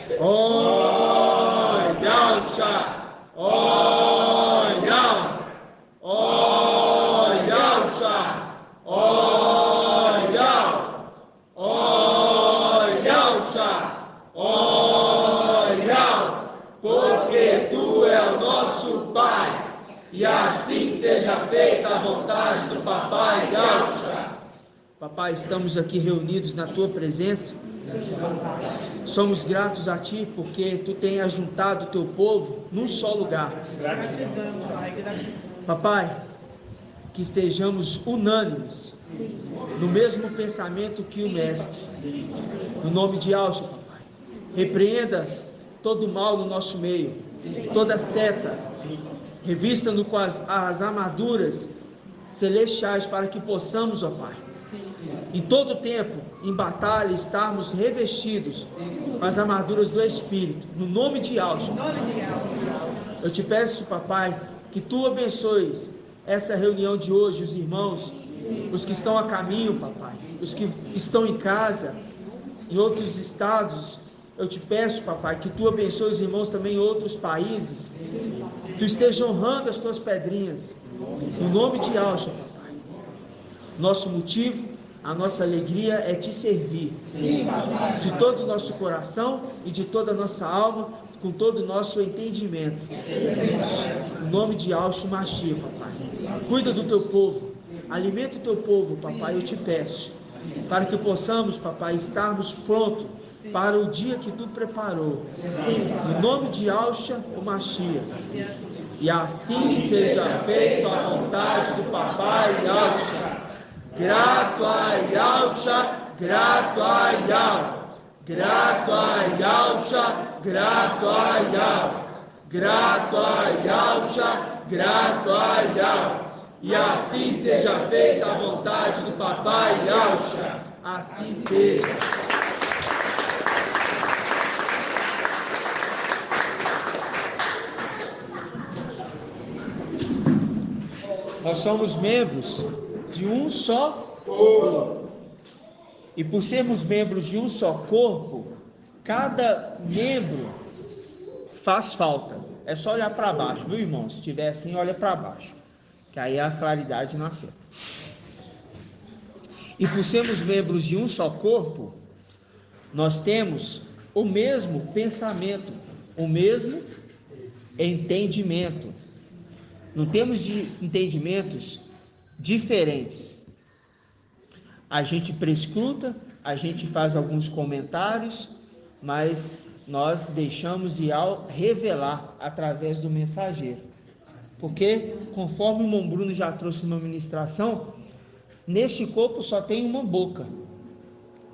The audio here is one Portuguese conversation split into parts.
Yahusha, Yahusha, Yahusha, Yahusha, porque Tu é o nosso Pai, e assim seja feita a vontade do Papai Yahusha. Papai, estamos aqui reunidos na Tua presença. Somos gratos a Ti porque Tu tens ajuntado o Teu povo num só lugar. Papai, que estejamos unânimes no mesmo pensamento que o Mestre. No nome de Yahusha, papai, repreenda todo mal no nosso meio, toda seta, revista-nos com as armaduras celestiais para que possamos, ó Pai, em todo tempo, em batalha, estarmos revestidos com as armaduras do Espírito, no nome de Yahusha. Eu te peço, papai, que Tu abençoes essa reunião de hoje, os irmãos, os que estão a caminho, papai, os que estão em casa, em outros estados. Eu te peço, papai, que Tu abençoe os irmãos também em outros países, Tu esteja honrando as Tuas pedrinhas, no nome de Yahusha, papai. Nosso motivo, a nossa alegria é Te servir, de todo o nosso coração e de toda a nossa alma, com todo o nosso entendimento. No nome de Yahusha Mashiach, papai. Cuida do Teu povo, alimenta o Teu povo, papai, eu te peço, para que possamos, papai, estarmos prontos para o dia que Tu preparou. No nome de Yahusha Mashiach. E assim seja feita a vontade do papai Yahusha. Grato a Yahusha, grato a Yahusha, grato a Yahusha, grato a Yahusha, grato a Yahusha, grato a Yahusha. E assim seja feita a vontade do papai Yahusha. Assim seja. Nós somos membros de um só corpo. E por sermos membros de um só corpo, cada membro faz falta. É só olhar para baixo, viu, irmão? Se tiver assim, olha para baixo, que aí a claridade não afeta. E por sermos membros de um só corpo, nós temos o mesmo pensamento, o mesmo entendimento. Não temos de entendimentos diferentes. A gente prescruta, a gente faz alguns comentários, mas nós deixamos revelar através do mensageiro. Porque, conforme o irmão Bruno já trouxe uma ministração, neste corpo só tem uma boca.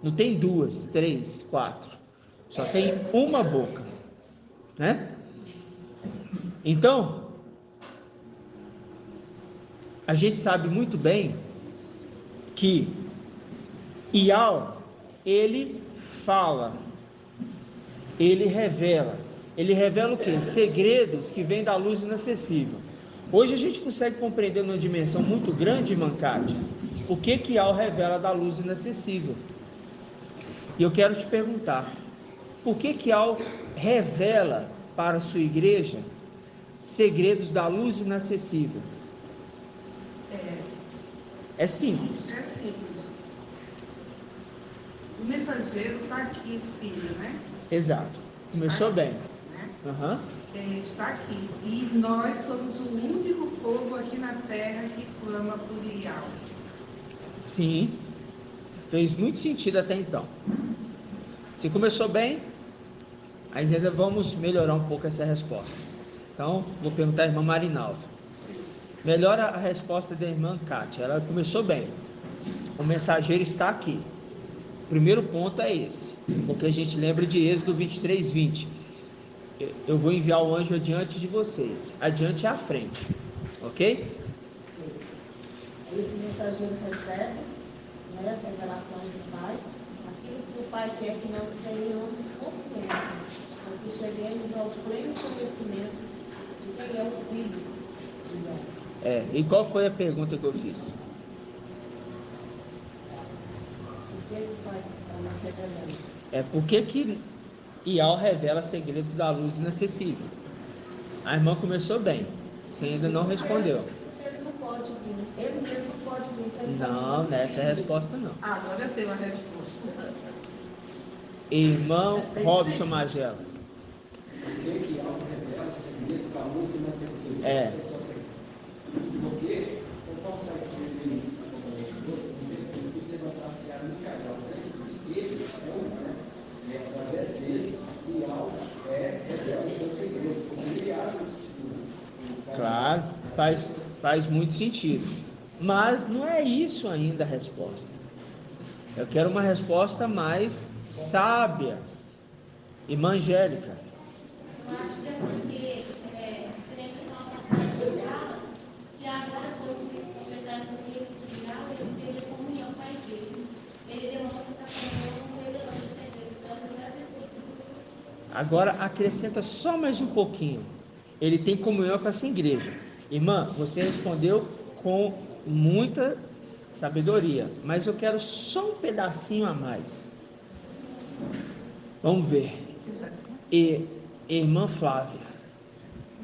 Não tem duas, três, quatro. Só tem uma boca, né? Então, a gente sabe muito bem que Yahweh, ele fala, ele revela o quê? Segredos que vêm da luz inacessível. Hoje a gente consegue compreender numa dimensão muito grande, irmã Kátia, o que Yahweh revela da luz inacessível. E eu quero te perguntar, por que Yahweh revela para a sua igreja segredos da luz inacessível? É simples. É simples. O mensageiro está aqui, filho, né? Exato. Começou bem. Né? Uhum. Está aqui. E nós somos o único povo aqui na terra que clama por Yahweh. Sim. Fez muito sentido até então. Se começou bem, mas ainda vamos melhorar um pouco essa resposta. Então, vou perguntar à irmã Marinalva. Melhora a resposta da irmã Kátia. Ela começou bem. O mensageiro está aqui. O primeiro ponto é esse, porque a gente lembra de Êxodo 23:20. Eu vou enviar o anjo adiante de vocês. Adiante é à frente. Ok? Esse mensageiro recebe, né, as revelações do Pai, aquilo que o Pai quer que nós tenhamos consciência, para que cheguemos ao pleno conhecimento de quem é o Filho de Deus. E qual foi a pergunta que eu fiz? O que ele faz para nós revelando? Por que Ial revela segredos da luz inacessível. A irmã começou bem, você ainda não respondeu. Ele não pode vir, ele mesmo pode vir. Ele Não, nessa é a resposta não. Agora eu tenho a resposta. Irmão Robson Magela. É. Porque, conforme está escrito em ele é o humano, e através dele, e algo revela os seus segredos, porque ele abre o Claro, faz muito sentido. Mas não é isso ainda a resposta. Eu quero uma resposta mais sábia, evangélica. Eu acho que é porque, frente a uma passagem que fala que agora, quando se completar essa vida mundial, ele teria comunhão com a igreja. Ele demonstra essa comunhão com ele antes da igreja. Então, ele vai ser sempre. Agora acrescenta só mais um pouquinho. Ele tem comunhão com essa igreja. Irmã, você respondeu com muita sabedoria, mas eu quero só um pedacinho a mais. Vamos ver. Irmã Flávia.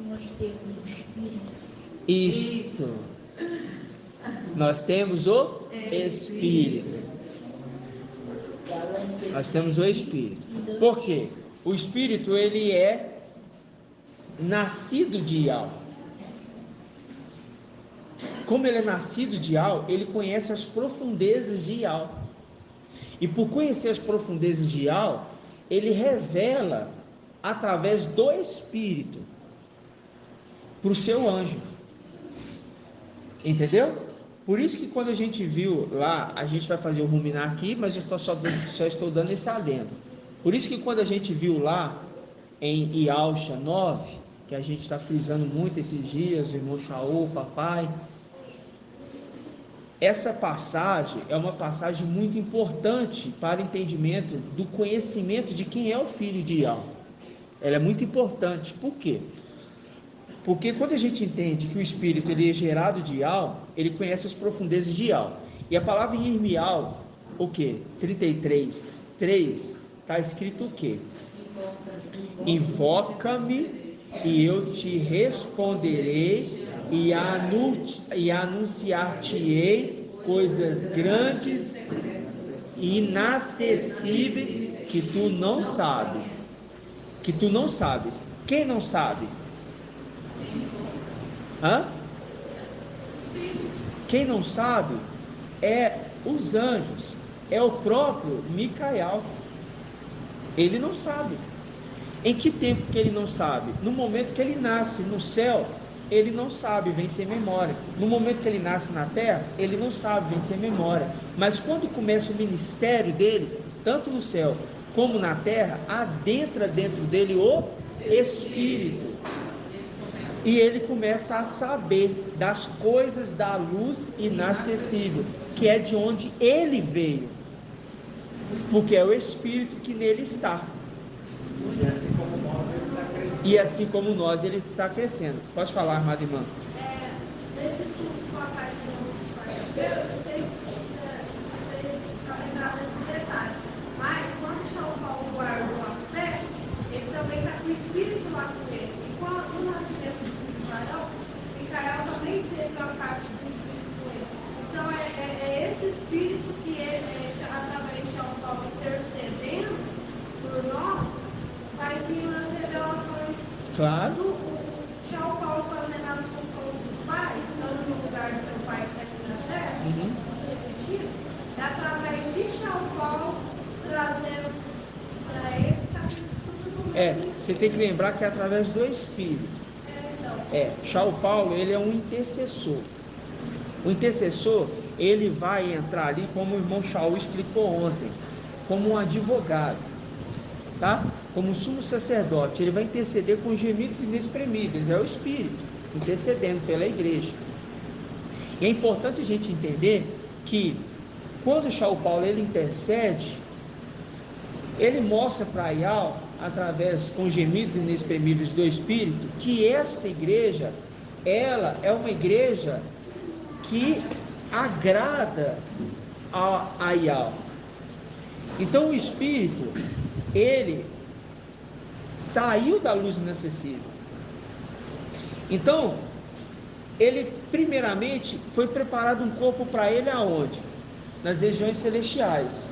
Nós temos o Espírito. Isto. Nós temos o Espírito. Nós temos o Espírito. Por quê? O Espírito, ele é nascido de Ial. Como ele é nascido de Ial, ele conhece as profundezas de Ial. E por conhecer as profundezas de Ial, ele revela através do Espírito para o seu anjo. Entendeu? Por isso que quando a gente viu lá, a gente vai fazer o ruminar aqui, mas eu só estou dando esse adendo. Por isso que quando a gente viu lá em Ialcha 9, que a gente está frisando muito esses dias, o irmão Shaul, o papai, essa passagem é uma passagem muito importante para o entendimento do conhecimento de quem é o filho de Ial. Ela é muito importante. Por quê? Porque quando a gente entende que o Espírito ele é gerado de Ial, ele conhece as profundezas de Ial. E a palavra em Irmial, o quê? 33, 3, está escrito o quê? Invoca-me e eu te responderei e anunciar-te-ei coisas grandes e inacessíveis que tu não sabes. Que tu não sabes. Quem não sabe? Quem não sabe é os anjos, é o próprio Micael. Ele não sabe. Em que tempo que ele não sabe? No momento que ele nasce no céu, ele não sabe, vem sem memória. No momento que ele nasce na terra, ele não sabe, vem sem memória. Mas quando começa o ministério dele, tanto no céu como na terra, adentra dentro dele o Espírito. E ele começa a saber das coisas da luz inacessível, que é de onde ele veio, porque é o Espírito que nele está. E assim como nós, ele está crescendo. Pode falar, amada irmã. Nesse estudo com a parte de vocês lembraram desse detalhe. Mas quando São Paulo guardou a fé, ele também está com o Espírito lá com ele. E quando no nascimento do Micael também teve a parte do Espírito com ele. Então é esse Espírito que ele, através de São Paulo intercedendo por nós, vai vir nas revelações. Claro. Do São Paulo fazendo as funções do Pai, estando no lugar do seu Pai que está aqui na terra, repetindo, é através de São Paulo trazendo para ele, está tudo. Você tem que lembrar que é através do Espírito. São Paulo, ele é um intercessor. O intercessor, ele vai entrar ali, como o irmão Shaul explicou ontem, como um advogado, tá? Como sumo sacerdote. Ele vai interceder com gemidos inexprimíveis, é o Espírito intercedendo pela igreja. E é importante a gente entender que quando o São Paulo ele intercede, ele mostra para Ial, através com gemidos inexprimíveis do Espírito, que esta igreja, ela é uma igreja que agrada a Ial. Então o Espírito, ele saiu da luz inacessível. Então, ele primeiramente foi preparado um corpo para ele aonde? Nas regiões celestiais.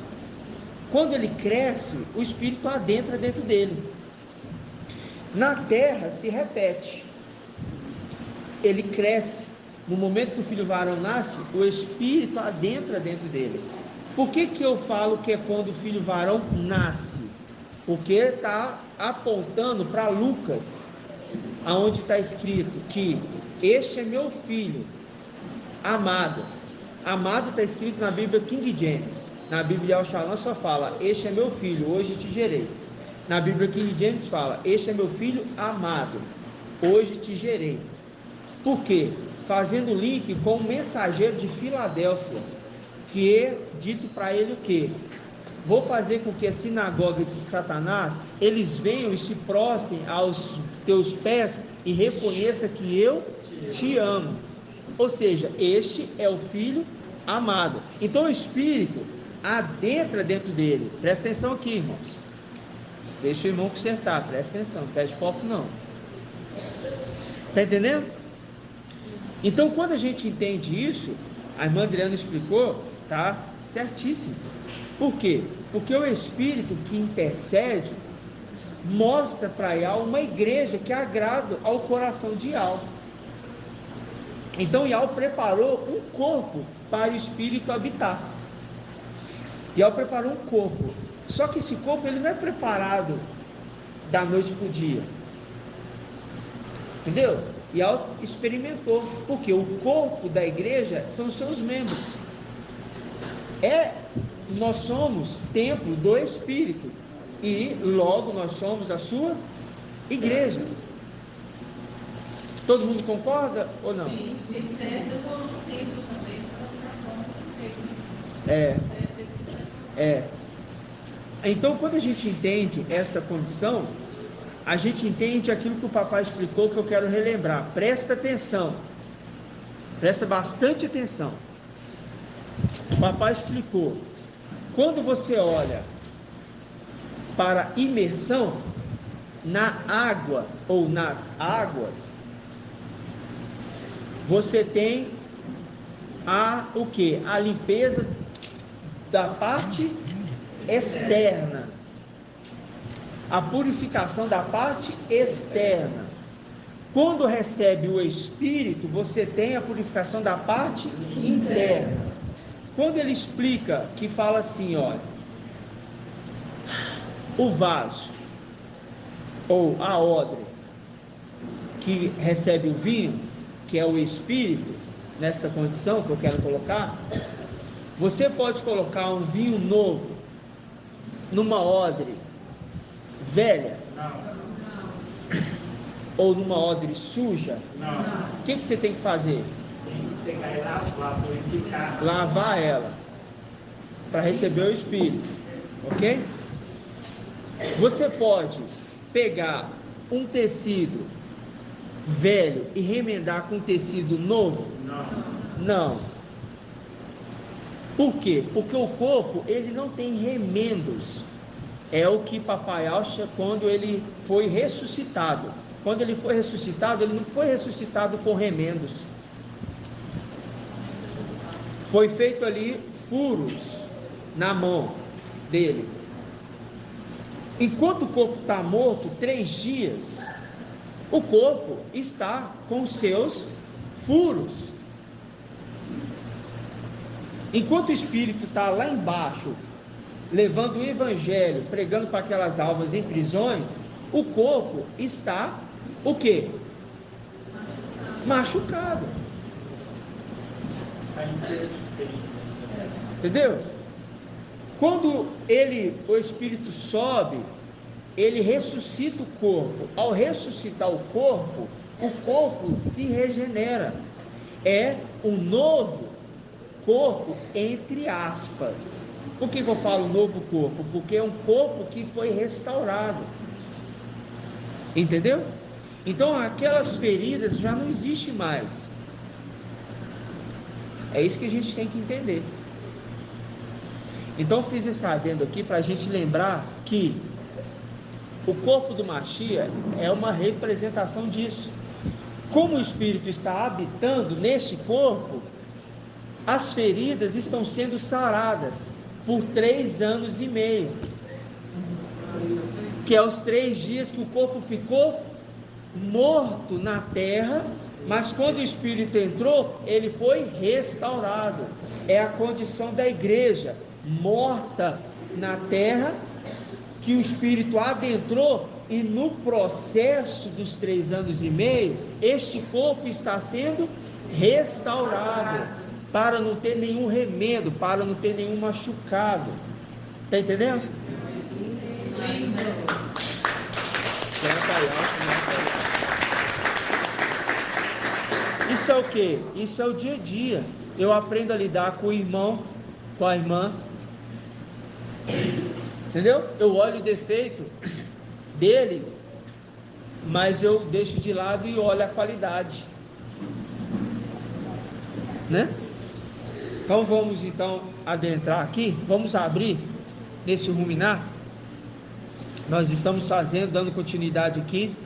Quando ele cresce, o Espírito adentra dentro dele. Na terra se repete. Ele cresce. No momento que o filho varão nasce, o Espírito adentra dentro dele. Por que eu falo que é quando o filho varão nasce? Porque está apontando para Lucas, aonde está escrito que este é meu filho amado. Amado está escrito na Bíblia King James. Na Bíblia Al-Shalom só fala, este é meu filho, hoje te gerei. Na Bíblia King James fala, este é meu filho amado, hoje te gerei. Por quê? Fazendo link com o mensageiro de Filadélfia, que é dito para ele o quê? Vou fazer com que a sinagoga de Satanás, eles venham e se prostem aos teus pés e reconheça que eu te amo. Ou seja, este é o filho amado. Então o Espírito adentra dentro dele. Presta atenção aqui, irmãos. Deixa o irmão consertar, presta atenção, não perde foco não. Está entendendo? Então, quando a gente entende isso, a irmã Adriana explicou, tá certíssimo. Por quê? Porque o Espírito que intercede mostra para Yah uma igreja que agrada ao coração de Yah. Então, Yah preparou um corpo para o Espírito habitar. Yah preparou um corpo. Só que esse corpo ele não é preparado da noite para o dia. Entendeu? E experimentou, porque o corpo da igreja são os seus membros. Nós somos templo do Espírito e logo nós somos a sua igreja. Todo mundo concorda ou não? Sim, exceto com o templo também. Então, quando a gente entende esta condição, a gente entende aquilo que o papai explicou, que eu quero relembrar. Presta atenção, presta bastante atenção. O papai explicou, quando você olha para imersão na água ou nas águas, você tem o que? A limpeza da parte externa, a purificação da parte externa. Quando recebe o Espírito, você tem a purificação da parte interna. Quando ele explica, que fala assim, olha, o vaso, ou a odre, que recebe o vinho, que é o Espírito, nesta condição que eu quero colocar, você pode colocar um vinho novo, numa odre velha? Não. Ou numa odre suja? Não. O que você tem que fazer? Tem que pegar e lavar, purificar. Lavar ela, para receber o Espírito, ok? Você pode pegar um tecido velho e remendar com tecido novo? Não. Não. Por quê? Porque o corpo, ele não tem remendos. É o que papai acha quando ele foi ressuscitado. Quando ele foi ressuscitado, ele não foi ressuscitado com remendos. Foi feito ali furos na mão dele. Enquanto o corpo está morto 3 dias, o corpo está com seus furos. Enquanto o espírito está lá embaixo, levando o evangelho, pregando para aquelas almas em prisões, o corpo está, o quê? Machucado. Entendeu? Quando o espírito sobe, ele ressuscita o corpo. Ao ressuscitar o corpo se regenera. É um novo corpo, entre aspas. Por que eu falo novo corpo? Porque é um corpo que foi restaurado. Entendeu? Então aquelas feridas já não existem mais. É isso que a gente tem que entender. Então eu fiz esse adendo aqui para a gente lembrar que O corpo do Mashiach é uma representação disso. Como o Espírito está habitando neste corpo, as feridas estão sendo saradas por 3 anos e meio, que é os 3 dias que o corpo ficou morto na terra, mas quando o Espírito entrou, ele foi restaurado. É a condição da igreja, morta na terra, que o Espírito adentrou, e no processo dos 3 anos e meio, este corpo está sendo restaurado, para não ter nenhum remendo, para não ter nenhum machucado. Está entendendo? Isso é o que? Isso é o dia a dia. Eu aprendo a lidar com o irmão, com a irmã. Entendeu? Eu olho o defeito dele, mas eu deixo de lado e olho a qualidade, né? Então vamos adentrar aqui, vamos abrir nesse ruminar. Nós estamos dando continuidade aqui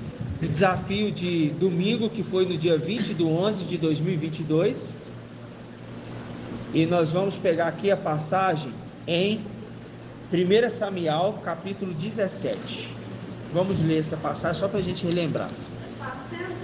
no desafio de domingo, que foi no dia 20/11 de 2022, e nós vamos pegar aqui a passagem em 1 Samuel, capítulo 17. Vamos ler essa passagem só para a gente relembrar. 413.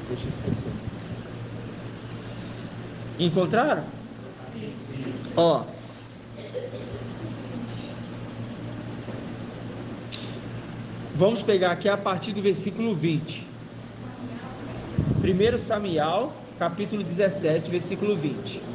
Deixa eu esquecer. Encontraram? Ó. Vamos pegar aqui a partir do versículo 20. 1 Samuel, capítulo 17, versículo 20.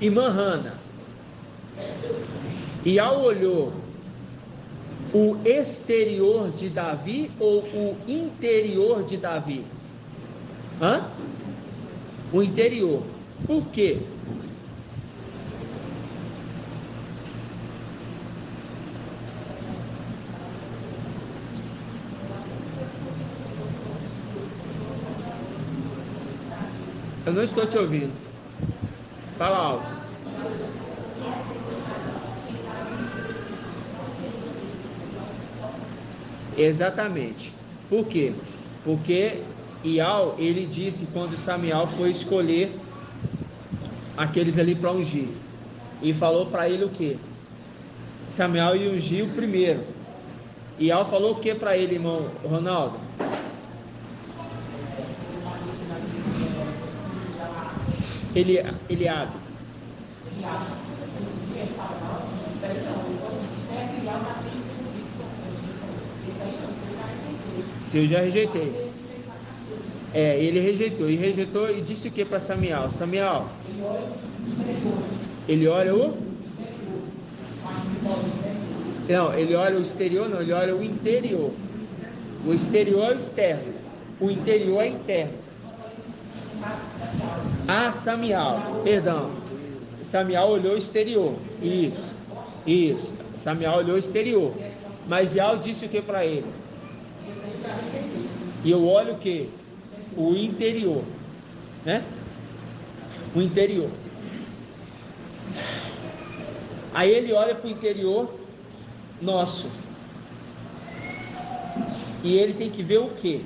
Irmã Hana, e ao olhou o exterior de Davi ou o interior de Davi? O interior. Por quê? Eu não estou te ouvindo. Fala alto. Exatamente. Por quê? Porque Ial, ele disse quando Samuel foi escolher aqueles ali para ungir, e falou para ele o quê? Samuel ia ungir o primeiro. Ial falou o que para ele, irmão Ronaldo? Eliabe. Se eu já rejeitei. Ele rejeitou e disse o que para Samuel? Samuel, ele olha o... Não, ele olha o exterior, não, ele olha o interior. O exterior é o externo, o interior é interno. Samuel, perdão. Samuel olhou o exterior. Isso. Samuel olhou o exterior. Mas Ial disse o que para ele? E eu olho o que? O interior, né? O interior. Aí ele olha para o interior nosso. E ele tem que ver o quê?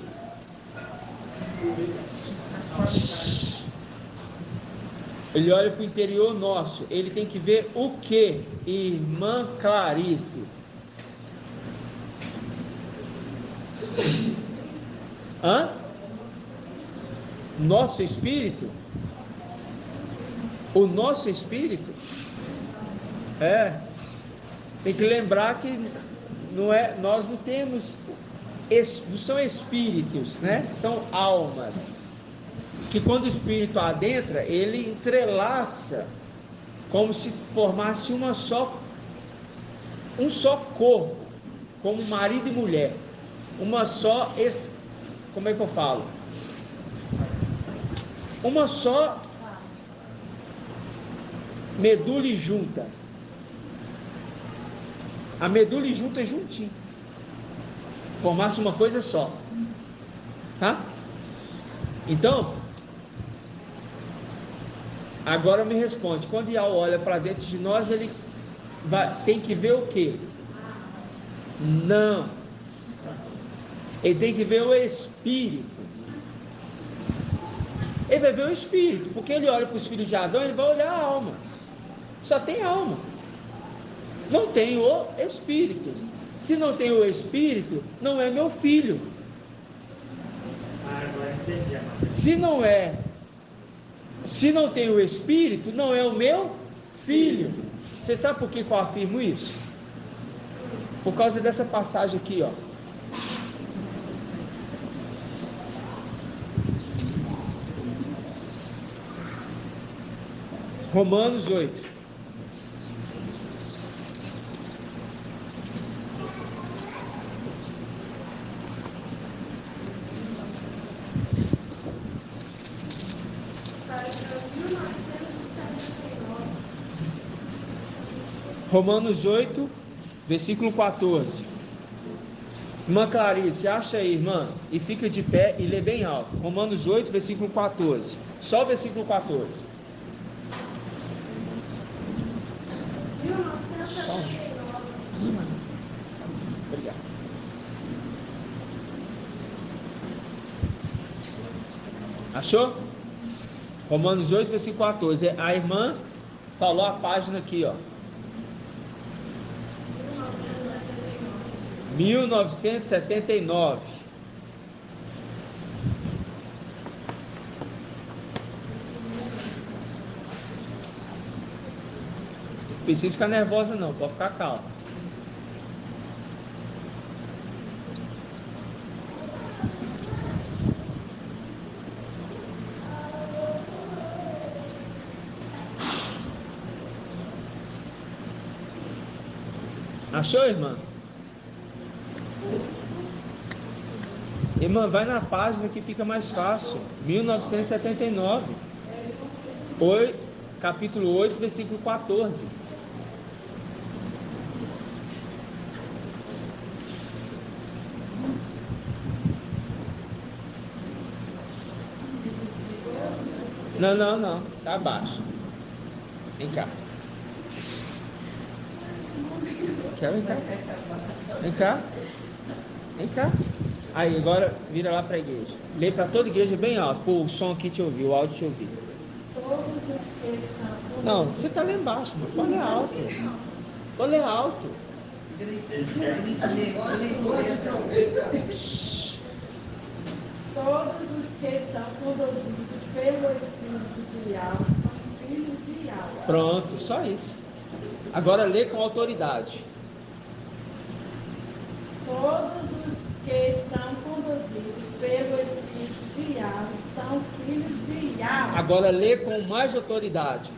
Ele olha para o interior nosso. Ele tem que ver o quê? Irmã Clarice. Nosso espírito? O nosso espírito tem que lembrar que nós não temos, não são espíritos, né? São almas, que quando o espírito adentra, ele entrelaça, como se formasse um só corpo, como marido e mulher, como é que eu falo? Uma só medula e junta. A medula e junta juntinho, formasse uma coisa só, tá? Então, agora me responde, quando Yahweh olha para dentro de nós, ele tem que ver o quê? Não, ele tem que ver o espírito. Ele vai ver o espírito, porque ele olha para os filhos de Adão, ele vai olhar a alma. Só tem alma, não tem o espírito. Se não tem o espírito, não é meu filho. Agora entendi. Se não tem o espírito, não é o meu filho. Você sabe por que eu afirmo isso? Por causa dessa passagem aqui, ó. Romanos 8. Romanos 8, versículo 14. Irmã Clarice, acha aí, irmã, e fica de pé e lê bem alto. Romanos 8, versículo 14. Só o versículo 14. Obrigado. Achou? Romanos 8, versículo 14. A irmã falou a página aqui, ó. 1979. Não precisa ficar nervosa não, pode ficar calma. Achou, irmã? Irmã, vai na página que fica mais fácil. 1979. Capítulo 8, versículo 14. Não. Tá abaixo. Vem cá. Vem cá. Aí, agora vira lá para a igreja. Lê para toda a igreja bem alto. Pô, o som aqui te ouviu, o áudio te ouviu. Não, você está lá embaixo, mas pode ler alto. Pode ler alto. Todos os que são conduzidos pelo Espírito de Yahweh são filhos de Yahweh. Pronto, só isso. Agora lê com autoridade. Todos os que são conduzidos pelo Espírito de Yahweh são filhos de Yahweh. Agora lê com mais autoridade.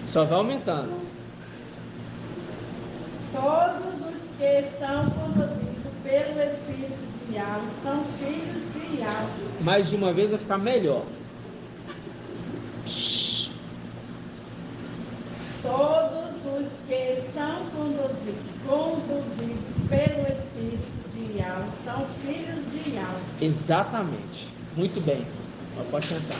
Só vai aumentando. Todos os que são conduzidos pelo Espírito de Yahweh são filhos de Yahweh. Mais uma vez vai ficar melhor. Todos os que são conduzidos pelo Espírito de Yahweh são filhos de Yahweh. Exatamente. Muito bem. Pode sentar.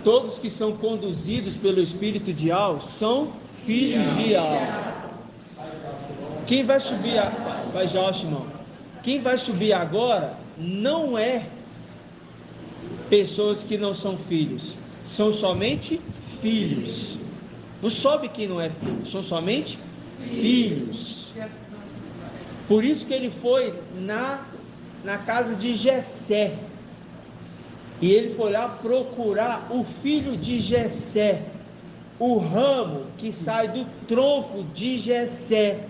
Todos que são conduzidos pelo Espírito de Yahweh são filhos de Yahweh. Quem vai subir vai já, irmão. Quem vai subir agora não é pessoas que não são filhos, são somente filhos. Não sobe quem não é filho, são somente filhos. Por isso que ele foi na casa de Jessé. E ele foi lá procurar o filho de Jessé, o ramo que sai do tronco de Jessé.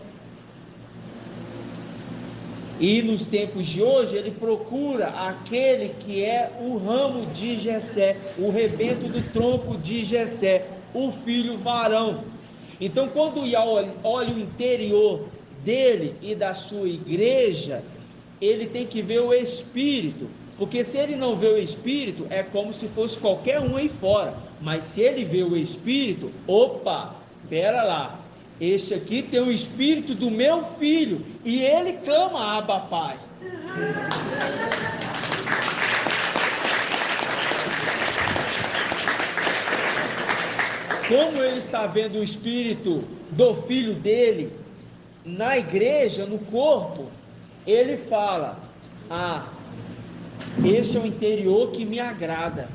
E nos tempos de hoje ele procura aquele que é o ramo de Jessé, o rebento do tronco de Jessé, o filho varão. Então, quando Yahweh olha o interior dele e da sua igreja, ele tem que ver o espírito, porque se ele não vê o espírito, é como se fosse qualquer um aí fora. Mas se ele vê o espírito, opa, pera lá, este aqui tem o espírito do meu filho, e ele clama Abba Pai. Como ele está vendo o espírito do filho dele na igreja, no corpo, ele fala: este é o interior que me agrada.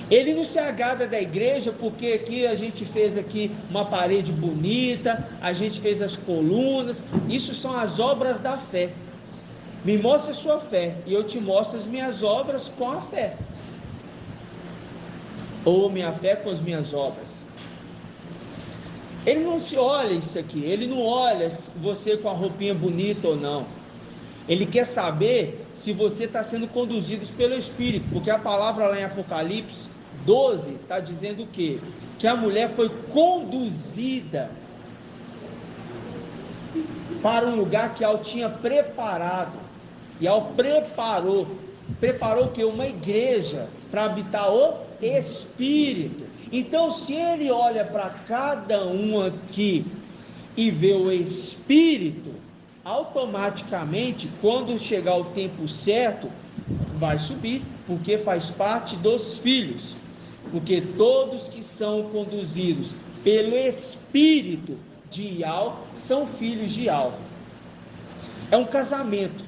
Ele não se agrada da igreja porque aqui a gente fez aqui uma parede bonita, a gente fez as colunas. Isso são as obras da fé. Me mostra a sua fé e eu te mostro as minhas obras com a fé, ou minha fé com as minhas obras. Ele não se olha isso aqui, ele não olha você com a roupinha bonita ou não. Ele quer saber se você está sendo conduzido pelo Espírito, porque a palavra lá em Apocalipse 12 está dizendo o quê? Que a mulher foi conduzida para um lugar que ela tinha preparado, e ela preparou o quê? Uma igreja para habitar o Espírito. Então, se ele olha para cada um aqui e vê o Espírito, automaticamente, quando chegar o tempo certo, vai subir, porque faz parte dos filhos, porque todos que são conduzidos pelo Espírito de Yahweh são filhos de Yahweh. É um casamento.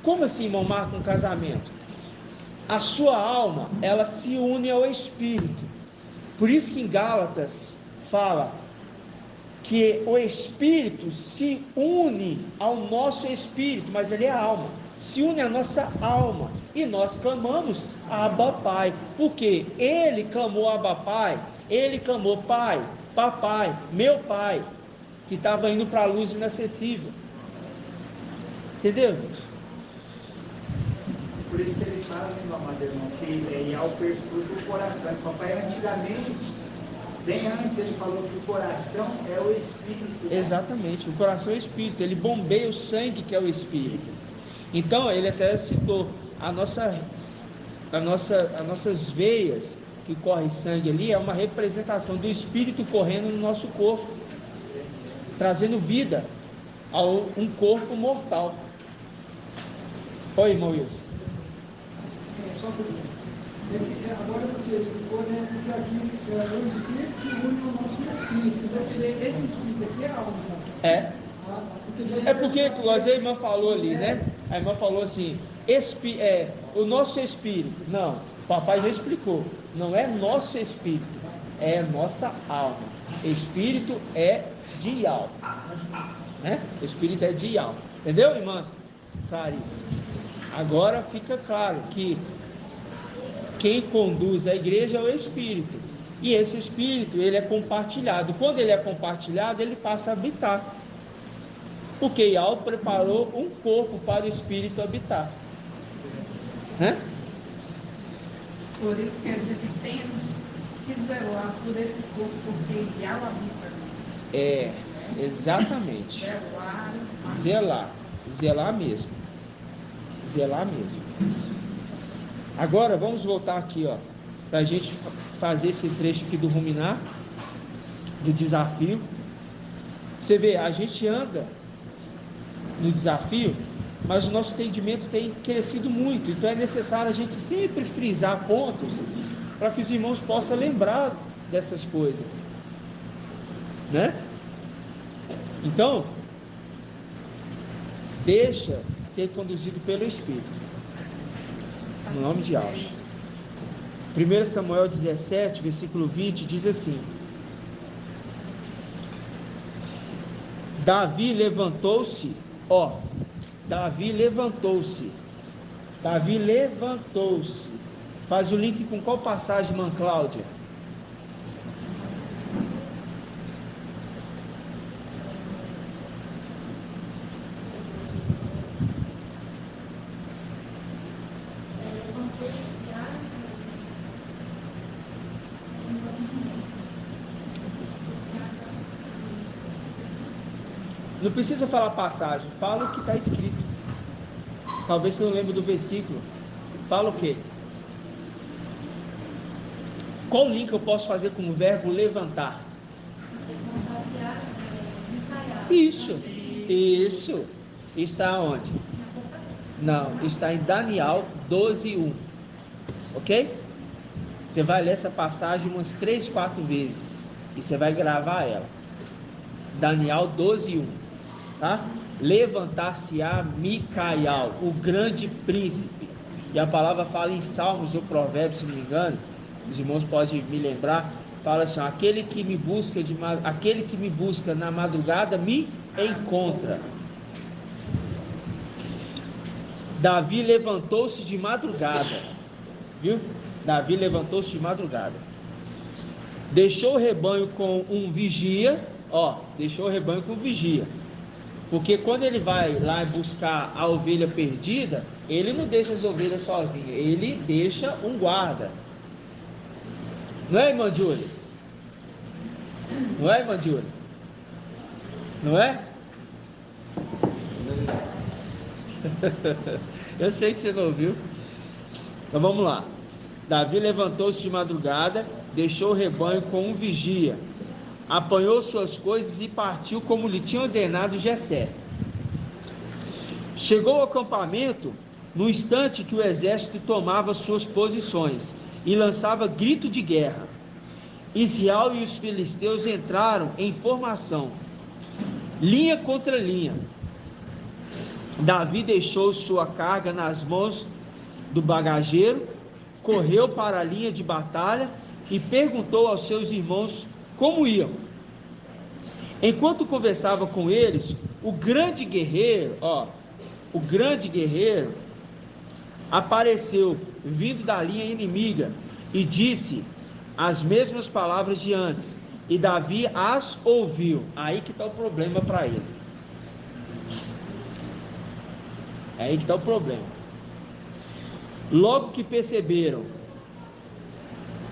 Como assim, irmão Marco, um casamento? A sua alma, ela se une ao Espírito. Por isso que em Gálatas fala que o Espírito se une ao nosso Espírito, mas ele é a alma, se une à nossa alma, e nós clamamos Abba Pai, porque ele clamou Abba Pai, ele clamou Pai, Papai, meu Pai, que estava indo para a luz inacessível. Entendeu? Por isso que ele fala, meu amado irmão, que Yahweh perscruta o coração. Papai, antigamente, bem antes, ele falou que o coração é o Espírito. Exatamente, o coração é o Espírito, ele bombeia o sangue que é o Espírito. Então, ele até citou as nossas veias que corre sangue ali, é uma representação do Espírito correndo no nosso corpo, trazendo vida a um corpo mortal. Oi, irmão Wilson. Só um pouquinho. Agora você explicou, né? Porque aqui o Espírito se une ao nosso Espírito. Então, esse Espírito aqui é a alma. É porque, igual a irmã falou ali, né? A irmã falou assim: o nosso Espírito. Não, o papai já explicou. Não é nosso Espírito, é nossa alma. Espírito é de Yahweh, né? O Espírito é de Yahweh. Entendeu, irmã Clarice? Agora fica claro que quem conduz a igreja é o Espírito, e esse Espírito, ele é compartilhado. Quando ele é compartilhado, ele passa a habitar, porque Yahweh preparou um corpo para o Espírito habitar, né? Por isso quer dizer que temos que zelar por esse corpo, porque Yahweh habita. Exatamente. Zelar mesmo. Agora vamos voltar aqui, ó, para a gente fazer esse trecho aqui do ruminar, do desafio. Você vê, a gente anda no desafio, mas o nosso entendimento tem crescido muito, então é necessário a gente sempre frisar pontos para que os irmãos possam lembrar dessas coisas, né? Então, deixa ser conduzido pelo Espírito, no nome de Yahweh. 1 Samuel 17, versículo 20, diz assim: Davi levantou-se, Davi levantou-se. Davi levantou-se. Faz o link com qual passagem, irmã Cláudia? Não precisa falar passagem, fala o que está escrito. Talvez você não lembre do versículo. Fala o quê? Qual link eu posso fazer com o verbo levantar? Isso. Está onde? Não, está em Daniel 12:1. Ok? Você vai ler essa passagem umas 3, 4 vezes. E você vai gravar ela. Daniel 12:1. Tá? Levantar-se-á Micael, o grande príncipe. E a palavra fala em Salmos ou Provérbios, se não me engano. Os irmãos podem me lembrar. Fala assim: aquele que me busca na madrugada me encontra. Davi levantou-se de madrugada. Viu? Davi levantou-se de madrugada. Deixou o rebanho com um vigia. Deixou o rebanho com um vigia. Porque quando ele vai lá buscar a ovelha perdida, ele não deixa as ovelhas sozinhas, ele deixa um guarda. Não é, irmã Júlia? Não é, irmã Júlia? Não é? Eu sei que você não ouviu. Então vamos lá. Davi levantou-se de madrugada, deixou o rebanho com um vigia, apanhou suas coisas e partiu como lhe tinha ordenado Jessé. Chegou ao acampamento no instante que o exército tomava suas posições e lançava grito de guerra. Israel e os filisteus entraram em formação, linha contra linha. Davi deixou sua carga nas mãos do bagageiro, correu para a linha de batalha e perguntou aos seus irmãos como iam. Enquanto conversava com eles, o grande guerreiro apareceu vindo da linha inimiga e disse as mesmas palavras de antes, e Davi as ouviu. Aí que está o problema para ele. Aí que está o problema. Logo que perceberam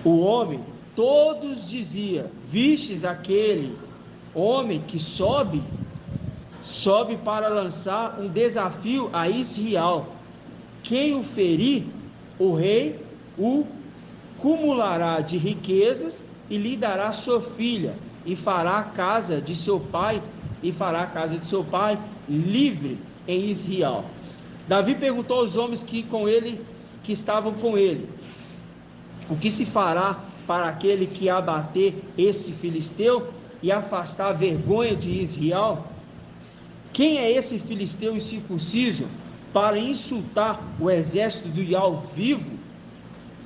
o homem, todos diziam: vistes aquele homem que sobe para lançar um desafio a Israel. Quem o ferir, o rei o cumulará de riquezas e lhe dará sua filha, e fará a casa de seu pai livre em Israel. Davi perguntou aos homens que estavam com ele: o que se fará para aquele que abater esse filisteu e afastar a vergonha de Israel? Quem é esse filisteu incircunciso para insultar o exército do Yahvé vivo?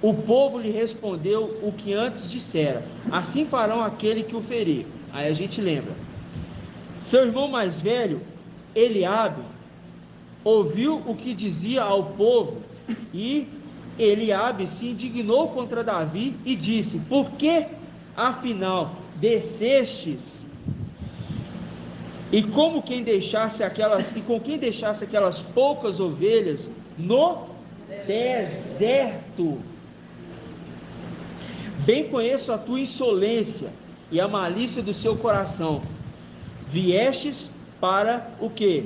O povo lhe respondeu o que antes dissera: assim farão aquele que o ferir. Aí a gente lembra. Seu irmão mais velho, Eliabe, ouviu o que dizia ao povo, e Eliabe se indignou contra Davi e disse: por que afinal descestes? E com quem deixasse aquelas poucas ovelhas no deserto? Bem conheço a tua insolência e a malícia do seu coração. Viestes para o quê?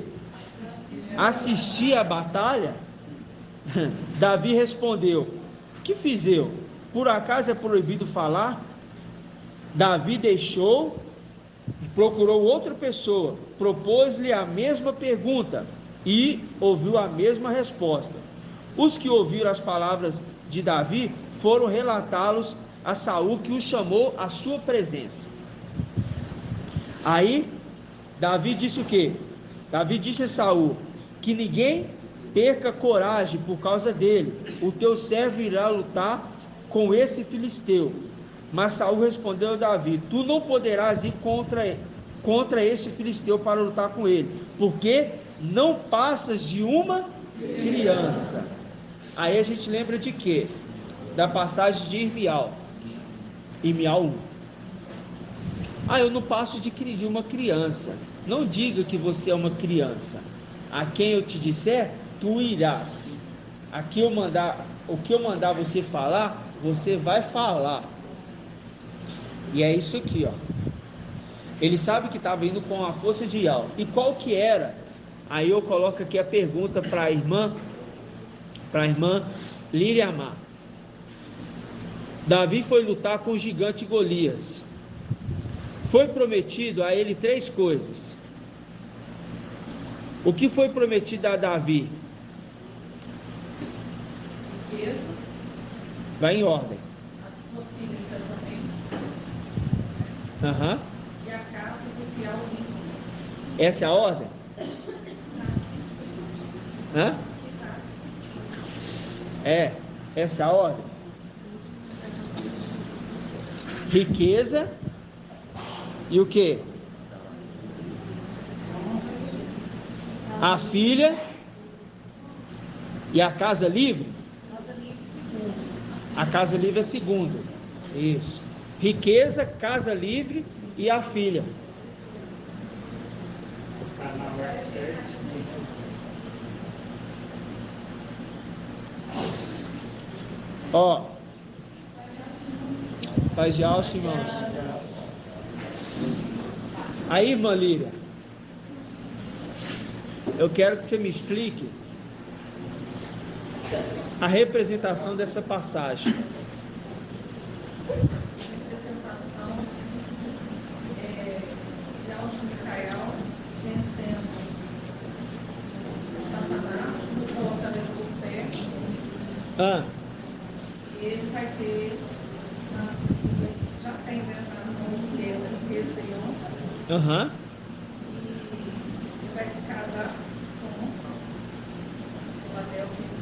Assistir à batalha? Davi respondeu: que fiz eu? Por acaso é proibido falar? Davi deixou e procurou outra pessoa, propôs-lhe a mesma pergunta e ouviu a mesma resposta. Os que ouviram as palavras de Davi foram relatá-los a Saul, que o chamou à sua presença. Aí Davi disse o quê? Davi disse a Saul: que ninguém perca coragem por causa dele, o teu servo irá lutar com esse filisteu. Mas Saul respondeu a Davi: tu não poderás ir contra esse filisteu para lutar com ele, porque não passas de uma criança. Aí a gente lembra de quê? Da passagem de Irmial 1. Eu não passo de uma criança. Não diga que você é uma criança. A quem eu te disser, tu irás. O que eu mandar você falar, você vai falar. E é isso aqui, ó. Ele sabe que estava indo com a força de Yal. E qual que era? Aí eu coloco aqui a pergunta para a irmã Liriamar. Davi foi lutar com o gigante Golias. Foi prometido a ele 3 coisas. O que foi prometido a Davi? Riquezas, Vai em ordem. a sua filha em casamento Aham. e a casa do fiel íntimo. Essa é a ordem? Hã? Essa é a ordem. Riqueza e o que? A filha e a casa livre? A casa livre é segundo. Isso. Riqueza, casa livre e a filha. Ó, paz de alça, irmãos. Aí, irmã Líria, eu quero que você me explique a representação dessa passagem. Representação de Alto Micael vencendo Satanás, no fortaleza do pé. E ele vai ter, já tem nessa mão esquerda, riqueza e honra. E ele vai se casar com o Adel Cristo.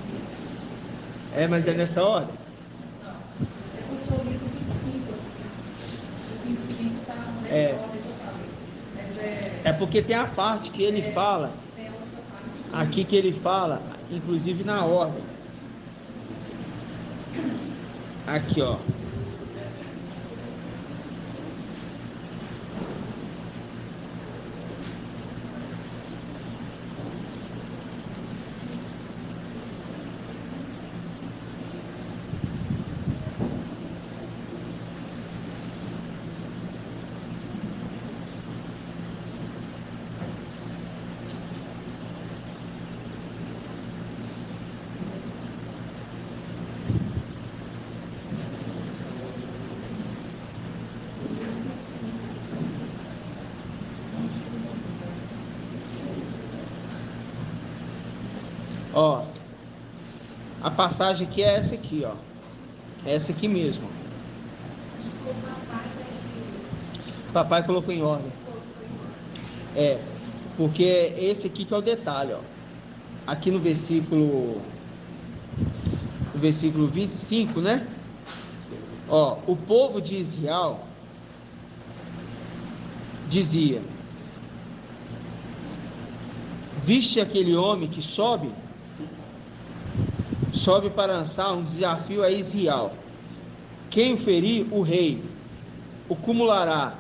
Mas é nessa ordem? Não, é porque eu li do 25. O 25 está nessa ordem que eu falei. Mas É porque tem a parte que ele fala, tem outra parte. aqui que ele fala, inclusive na ordem. Aqui, ó. Ó, a passagem aqui é essa aqui, ó. É essa aqui mesmo. Papai colocou em ordem. Porque esse aqui que é o detalhe, ó. Aqui no versículo 25, né? Ó, o povo de Israel dizia: viste aquele homem que sobe para lançar um desafio a Israel. Quem o ferir, o rei o cumulará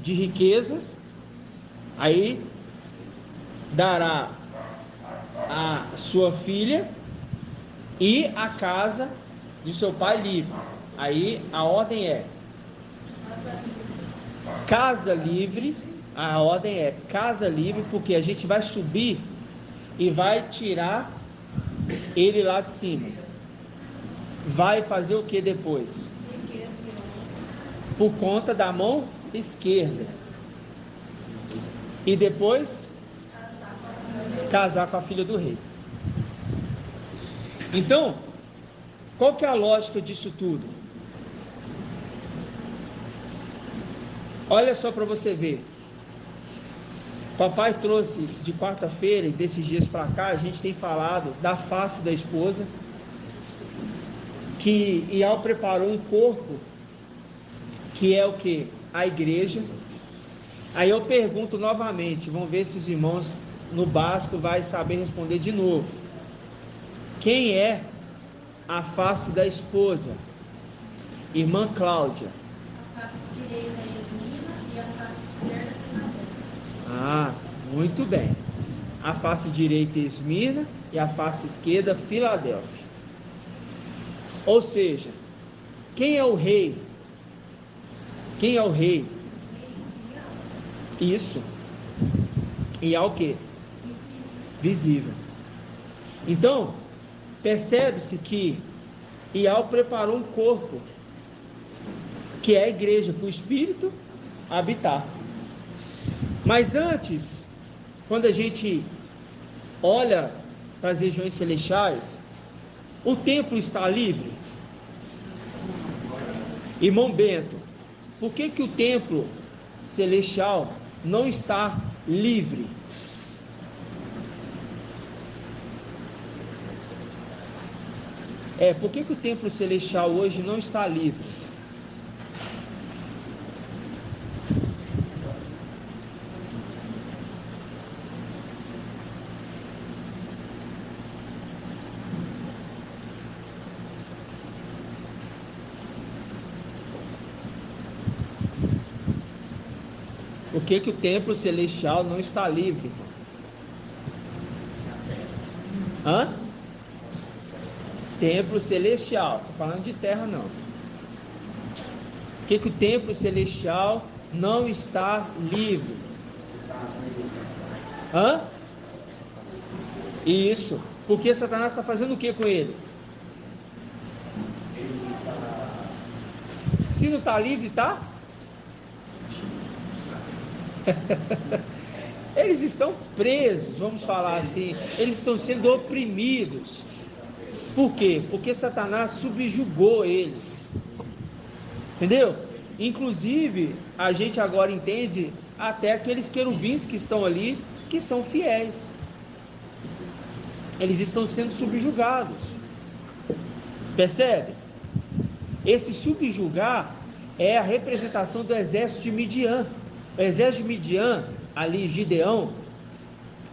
de riquezas, aí dará a sua filha e a casa de seu pai livre. Aí a ordem é casa livre. A ordem é casa livre, porque a gente vai subir e vai tirar ele lá de cima. Vai fazer o que depois? Por conta da mão esquerda. E depois casar com a filha do rei. Então, qual que é a lógica disso tudo? Olha só para você ver. Papai trouxe de quarta-feira e desses dias para cá, a gente tem falado da face da esposa, que Ial preparou um corpo, que é o que? A igreja. Aí eu pergunto novamente, vamos ver se os irmãos no básico vai saber responder de novo. Quem é a face da esposa? Irmã Cláudia. A face direita é Esmina e a face esquerda é Filadélfia. Ah, muito bem. A face direita é Esmina e a face esquerda Filadélfia. Ou seja, quem é o rei? Quem é o rei? Isso. E há o quê? Visível. Então, percebe-se que Ial preparou um corpo, que é a igreja, para o Espírito habitar. Mas antes, quando a gente olha para as regiões celestiais, o templo está livre? Irmão Bento, por que o templo celestial não está livre? Por que o templo celestial hoje não está livre? Por que o templo celestial não está livre? Hã? Templo celestial, estou falando de terra não. Por que o templo celestial não está livre? Hã? Isso. Porque Satanás está fazendo o que com eles? Se não está livre, tá? Eles estão presos, vamos falar assim. Eles estão sendo oprimidos. Por quê? Porque Satanás subjugou eles. Entendeu? Inclusive, a gente agora entende até aqueles querubins que estão ali, que são fiéis. Eles estão sendo subjugados. Percebe? Esse subjugar é a representação do exército de Midian. O exército de Midian, ali Gideão,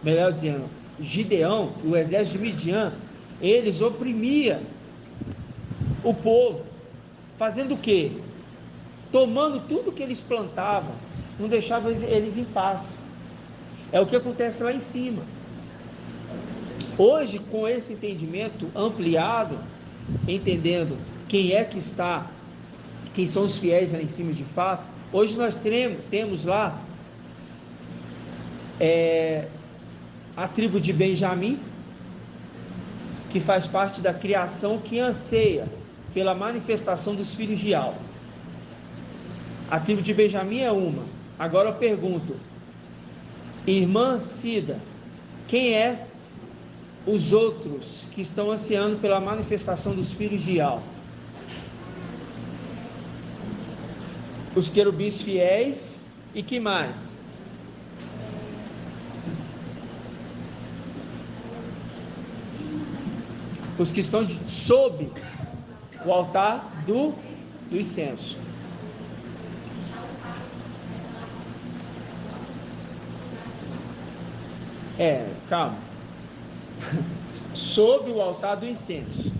melhor dizendo, Gideão, o exército de Midian, eles oprimiam o povo, fazendo o quê? Tomando tudo que eles plantavam, não deixavam eles em paz. É o que acontece lá em cima. Hoje, com esse entendimento ampliado, entendendo quem é que está, quem são os fiéis lá em cima de fato, hoje nós temos lá a tribo de Benjamim, que faz parte da criação, que anseia pela manifestação dos filhos de Al. A tribo de Benjamim é uma. Agora eu pergunto, irmã Cida, quem é os outros que estão ansiando pela manifestação dos filhos de Al? Os querubins fiéis e que mais? Os que estão sob o altar do incenso. Calma. Sob o altar do incenso.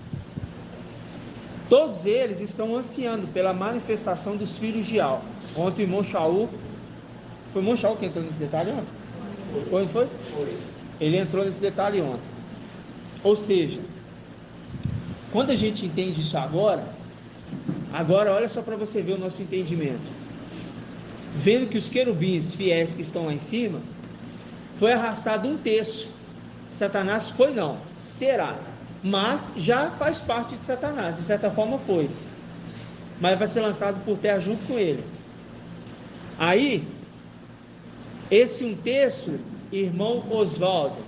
Todos eles estão ansiando pela manifestação dos filhos de Al. Ontem o irmão Shaul, foi o irmão Shaul que entrou nesse detalhe ontem? Foi? Foi. Ele entrou nesse detalhe ontem. Ou seja, quando a gente entende isso agora olha só para você ver o nosso entendimento. Vendo que os querubins fiéis que estão lá em cima, foi arrastado um terço. Satanás foi não, será, mas já faz parte de Satanás, de certa forma foi, mas vai ser lançado por terra junto com ele. Aí, esse um terço, irmão Oswaldo,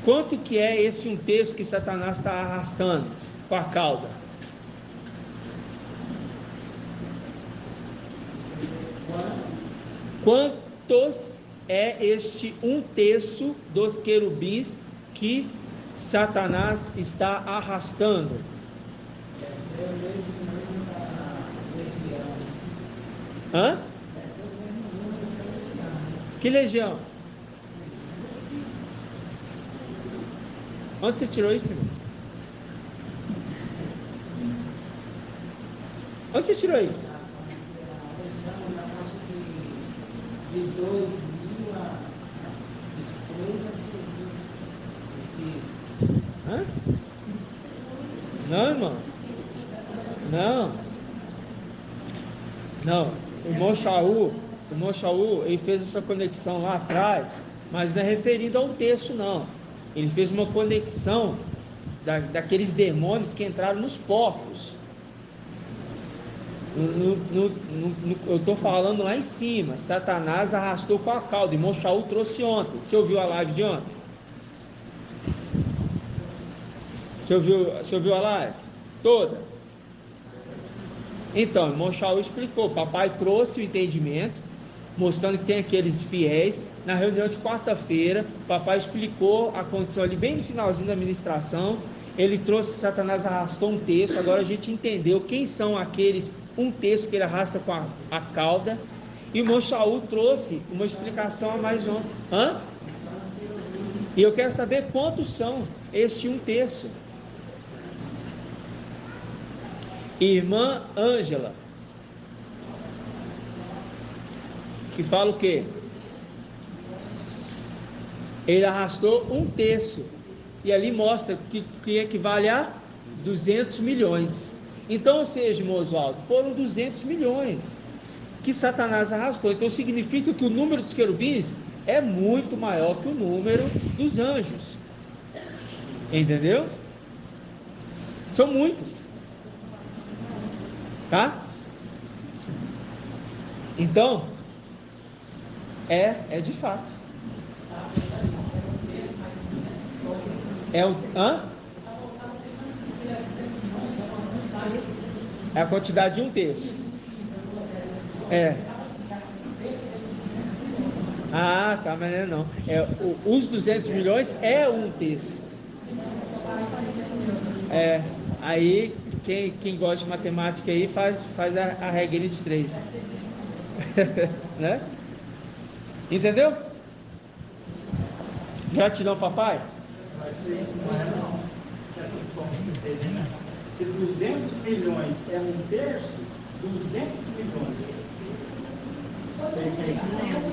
quanto que é esse um terço que Satanás está arrastando com a cauda? Quantos é este um terço dos querubins que Satanás está arrastando? Hã? Que legião? Onde você tirou isso, irmão? Onde você tirou isso? De 2000 a 3 a 6 mil. Hã? Não, irmão. Não. O irmão Shaul, ele fez essa conexão lá atrás, mas não é referido a um texto, não. Ele fez uma conexão daqueles demônios que entraram nos porcos. Eu estou falando lá em cima. Satanás arrastou com a cauda. O irmão Shaul trouxe ontem. Você ouviu a live de ontem? Você ouviu a live? Toda? Então, o irmão Shaul explicou. Papai trouxe o entendimento, mostrando que tem aqueles fiéis. Na reunião de quarta-feira, papai explicou a condição ali, bem no finalzinho da ministração. Ele trouxe, Satanás arrastou um texto. Agora a gente entendeu quem são aqueles, um texto que ele arrasta com a cauda. E o irmão Shaul trouxe uma explicação a mais ontem. E eu quero saber quantos são este um terço. Irmã Ângela, que fala o quê? Ele arrastou um terço, e ali mostra que equivale a 200 milhões. Então, ou seja, irmão Oswaldo, foram 200 milhões que Satanás arrastou. Então significa que o número dos querubins é muito maior que o número dos anjos. Entendeu? São muitos. Tá? Então, é de fato. É a quantidade de um terço. Tá, mas não. Os 200 milhões é um terço. Aí quem gosta de matemática aí faz a regrinha de 3. Né? Entendeu? Gratidão, papai. Se 200 milhões é um terço, 200 milhões. 600 milhões.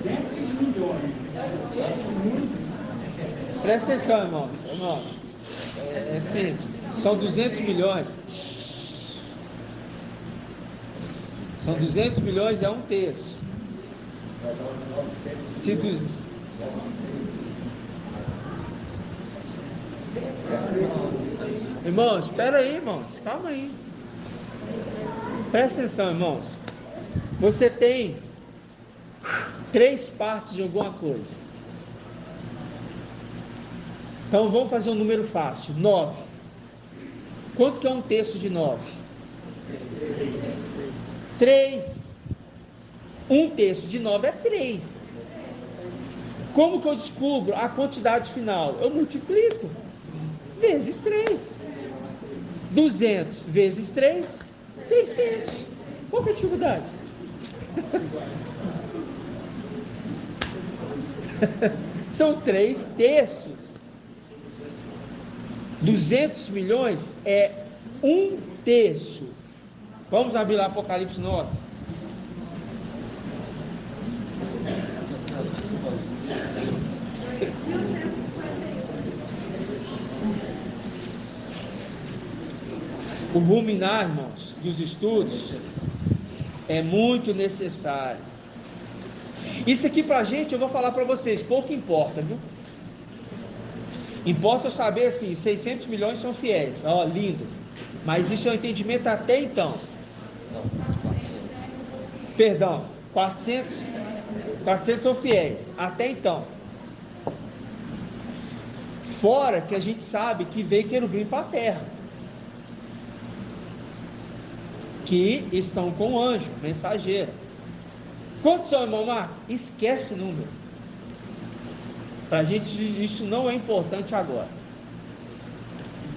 200 milhões. Presta atenção, irmãos. É simples. São 200 milhões. São 200 milhões, é um terço. Irmãos, espera aí, irmãos. Calma aí. Presta atenção, irmãos. Você tem 3 partes de alguma coisa. Então vamos fazer um número fácil. 9. Quanto que é um terço de 9? 3. Um terço de 9 é 3. Como que eu descubro a quantidade final? Eu multiplico vezes 3. 200 vezes 3, 600. Qual que é a dificuldade? São 3 terços. 200 milhões é um terço. Vamos abrir lá Apocalipse 9. O ruminar, irmãos, dos estudos é muito necessário. Isso aqui pra gente, eu vou falar para vocês, pouco importa, viu? Importa eu saber assim, 600 milhões são fiéis, ó, lindo. Mas isso é um entendimento até então. Perdão, 400 são fiéis, até então. Fora que a gente sabe que veio querubim para a terra, que estão com o anjo, mensageiro. Quantos são, irmão Marco? Esquece o número. Para a gente isso não é importante agora.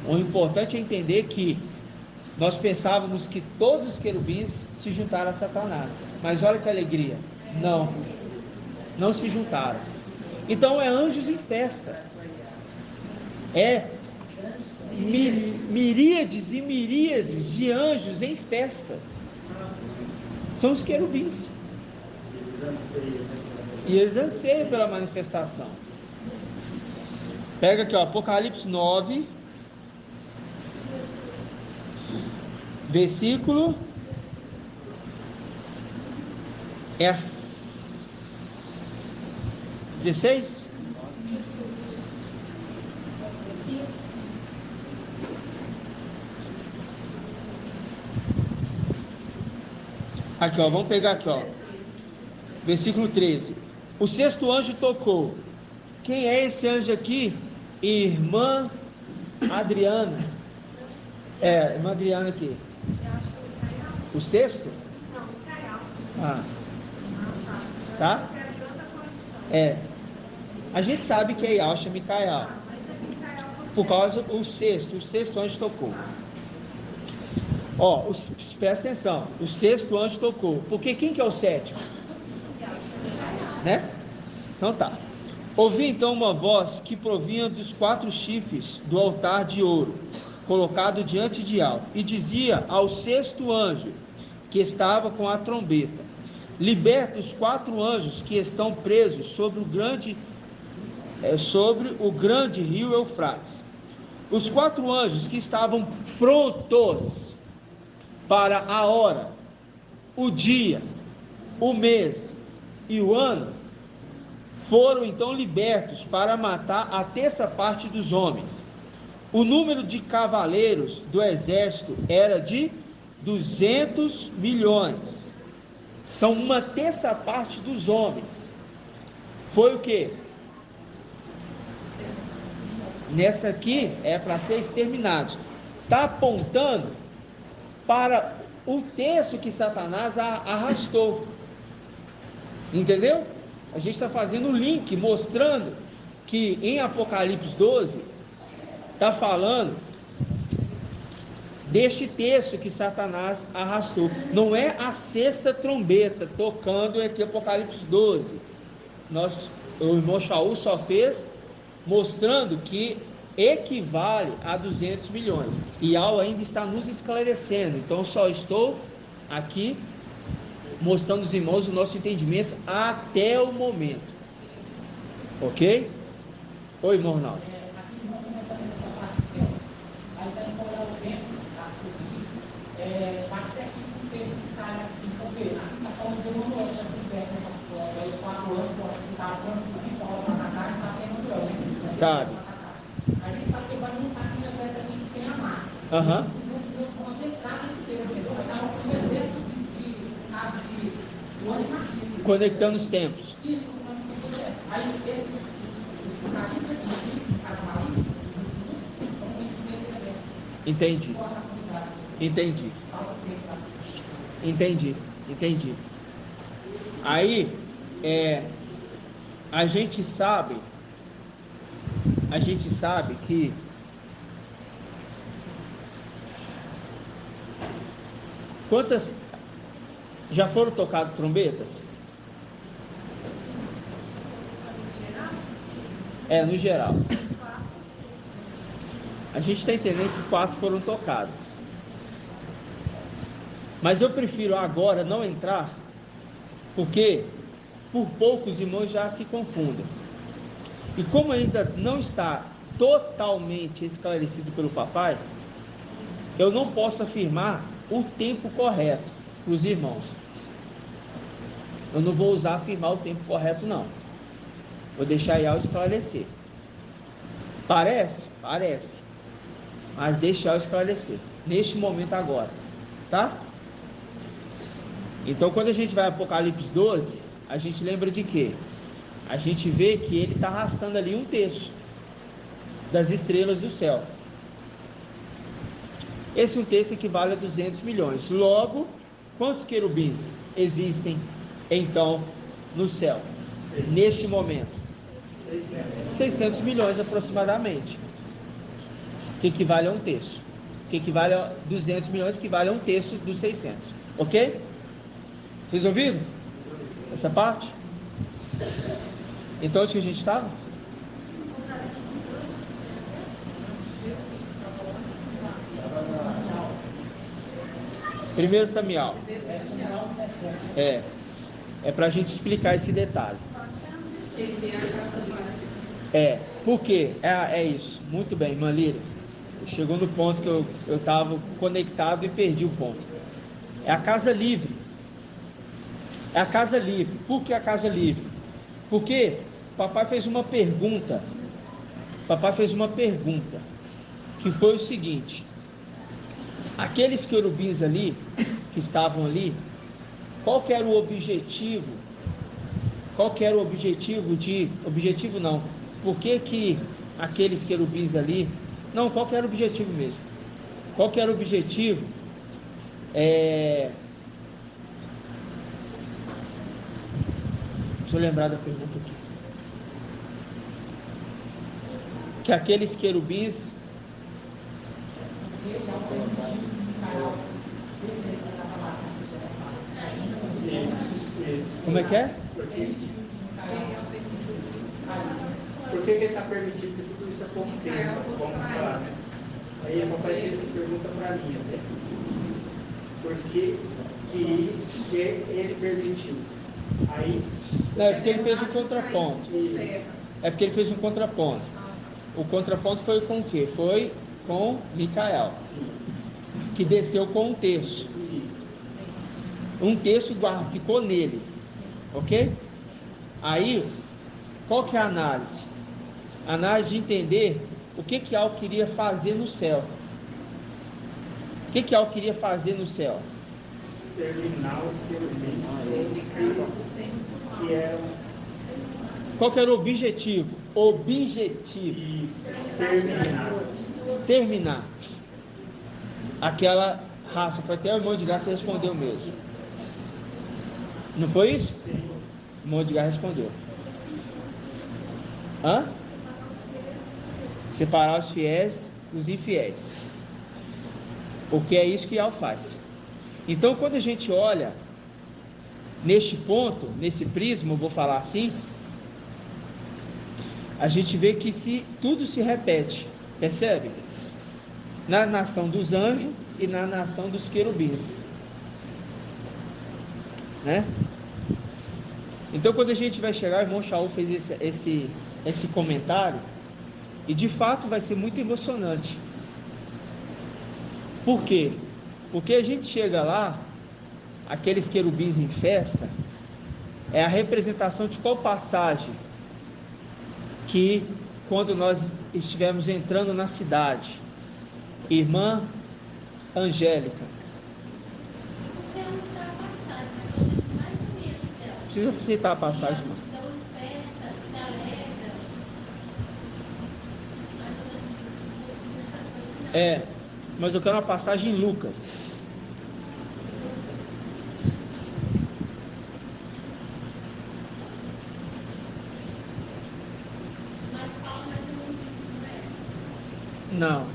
O importante é entender que nós pensávamos que todos os querubins se juntaram a Satanás. Mas olha que alegria. Não. Não se juntaram. Então é anjos em festa. É miríades e miríades de anjos em festas. São os querubins. E eles anseiam pela manifestação. Pega aqui, ó, Apocalipse 9, versículo 16. Aqui, ó, vamos pegar aqui, ó. Versículo 13. O sexto anjo tocou. Quem é esse anjo aqui? Irmã Adriana. Irmã Adriana aqui. O sexto? Não, Micael. Ah. Tá? A gente sabe que é Yahshua Micael. Por causa o sexto anjo tocou. Ó, presta atenção. O sexto anjo tocou. Porque quem que é o sétimo? Né? Então tá. Ouvi então uma voz que provinha dos 4 chifres do altar de ouro, colocado diante de Yahweh, e dizia ao sexto anjo, que estava com a trombeta: liberta os 4 anjos que estão presos sobre o grande rio Eufrates. Os 4 anjos que estavam prontos para a hora, o dia, o mês e o ano, foram então libertos para matar a terça parte dos homens. O número de cavaleiros do exército era de 200 milhões. Então, uma terça parte dos homens foi o que? Nessa aqui é para ser exterminados. Está apontando para o terço que Satanás arrastou. Entendeu? A gente está fazendo um link, mostrando que em Apocalipse 12 está falando deste terço que Satanás arrastou. Não é a sexta trombeta tocando aqui Apocalipse 12. O irmão Shaul só fez mostrando que equivale a 200 milhões. E Al ainda está nos esclarecendo. Então só estou aqui mostrando aos irmãos o nosso entendimento até o momento. Ok? Oi, irmão Ronaldo. Mas aí qual é o tempo das coisas? Pode ser que um texto que cai assim, porque aqui está falando de uma noite, assim, os 4 anos, que está falando que pode atacar, e sabe quem é Manuel, né? Sabe. A gente sabe que vai montar aqui no exército aqui que tem a mar. Aham. Os outros vão tentar ter o redor, vai estar com um exército de anjo machista. Conectando os tempos. Isso, aí esse carinho aqui, as marinhas, Entendi. Aí a gente sabe que quantas já foram tocadas trombetas? No geral. A gente está entendendo que 4 foram tocadas. Mas eu prefiro agora não entrar, porque por poucos irmãos já se confundem. E como ainda não está totalmente esclarecido pelo papai, eu não posso afirmar o tempo correto para os irmãos. Eu não vou usar afirmar o tempo correto, não. Vou deixar Yao esclarecer. Parece? Parece. Mas deixa Yao esclarecer. Neste momento agora. Tá? Então quando a gente vai a Apocalipse 12, a gente lembra de quê? A gente vê que ele está arrastando ali um terço das estrelas do céu. Esse um terço equivale a 200 milhões. Logo, quantos querubins existem então no céu? Neste momento? 600 milhões aproximadamente. Que equivale a um terço. Que equivale a 200 milhões, que equivale a um terço dos 600. Ok? Resolvido? Essa parte? Então, onde que a gente estava? 1 Samuel. É para a gente explicar esse detalhe. Por quê? É isso. Muito bem, irmã Líria. Chegou no ponto que eu estava conectado e perdi o ponto. É a casa livre. É a casa livre. Por que a casa livre? Porque papai fez uma pergunta. Papai fez uma pergunta, que foi o seguinte: aqueles querubins ali, que estavam ali, qual que era o objetivo? Qual que era o objetivo de... Objetivo não. Por que aqueles querubins ali... Não, qual que era o objetivo mesmo? Qual que era o objetivo? Deixa eu lembrar da pergunta aqui. Que aqueles querubins... Como é que é? Por que está permitido que tudo isso aconteça? Vamos falar, né? Aí a papai fez essa pergunta para mim até. Por que ele permitiu? Aí, não, é porque ele fez um contraponto. É porque ele fez um contraponto. O contraponto foi com o quê? Foi com Micael, que desceu com um terço. Um terço ficou nele, ok? Aí, qual que é a análise? A análise de entender o que Al queria fazer no céu. O que Al queria fazer no céu? Terminar os querubins, que é... Qual que era o objetivo? Objetivo. Exterminar aquela raça. Foi até o irmão de Gá que respondeu mesmo. Não foi isso? Sim. O irmão de Gá respondeu. Hã? Separar os fiéis dos infiéis. Porque é isso que Al faz. Então, quando a gente olha neste ponto, nesse prisma, eu vou falar assim, a gente vê que tudo se repete, percebe? Na nação dos anjos e na nação dos querubins, né? Então, quando a gente vai chegar, o irmão Shaul fez esse comentário, e de fato vai ser muito emocionante. Por quê? Porque a gente chega lá, aqueles querubins em festa, é a representação de qual passagem? Que quando nós estivermos entrando na cidade, irmã Angélica, precisa citar a passagem, irmão. Mas eu quero uma passagem em Lucas.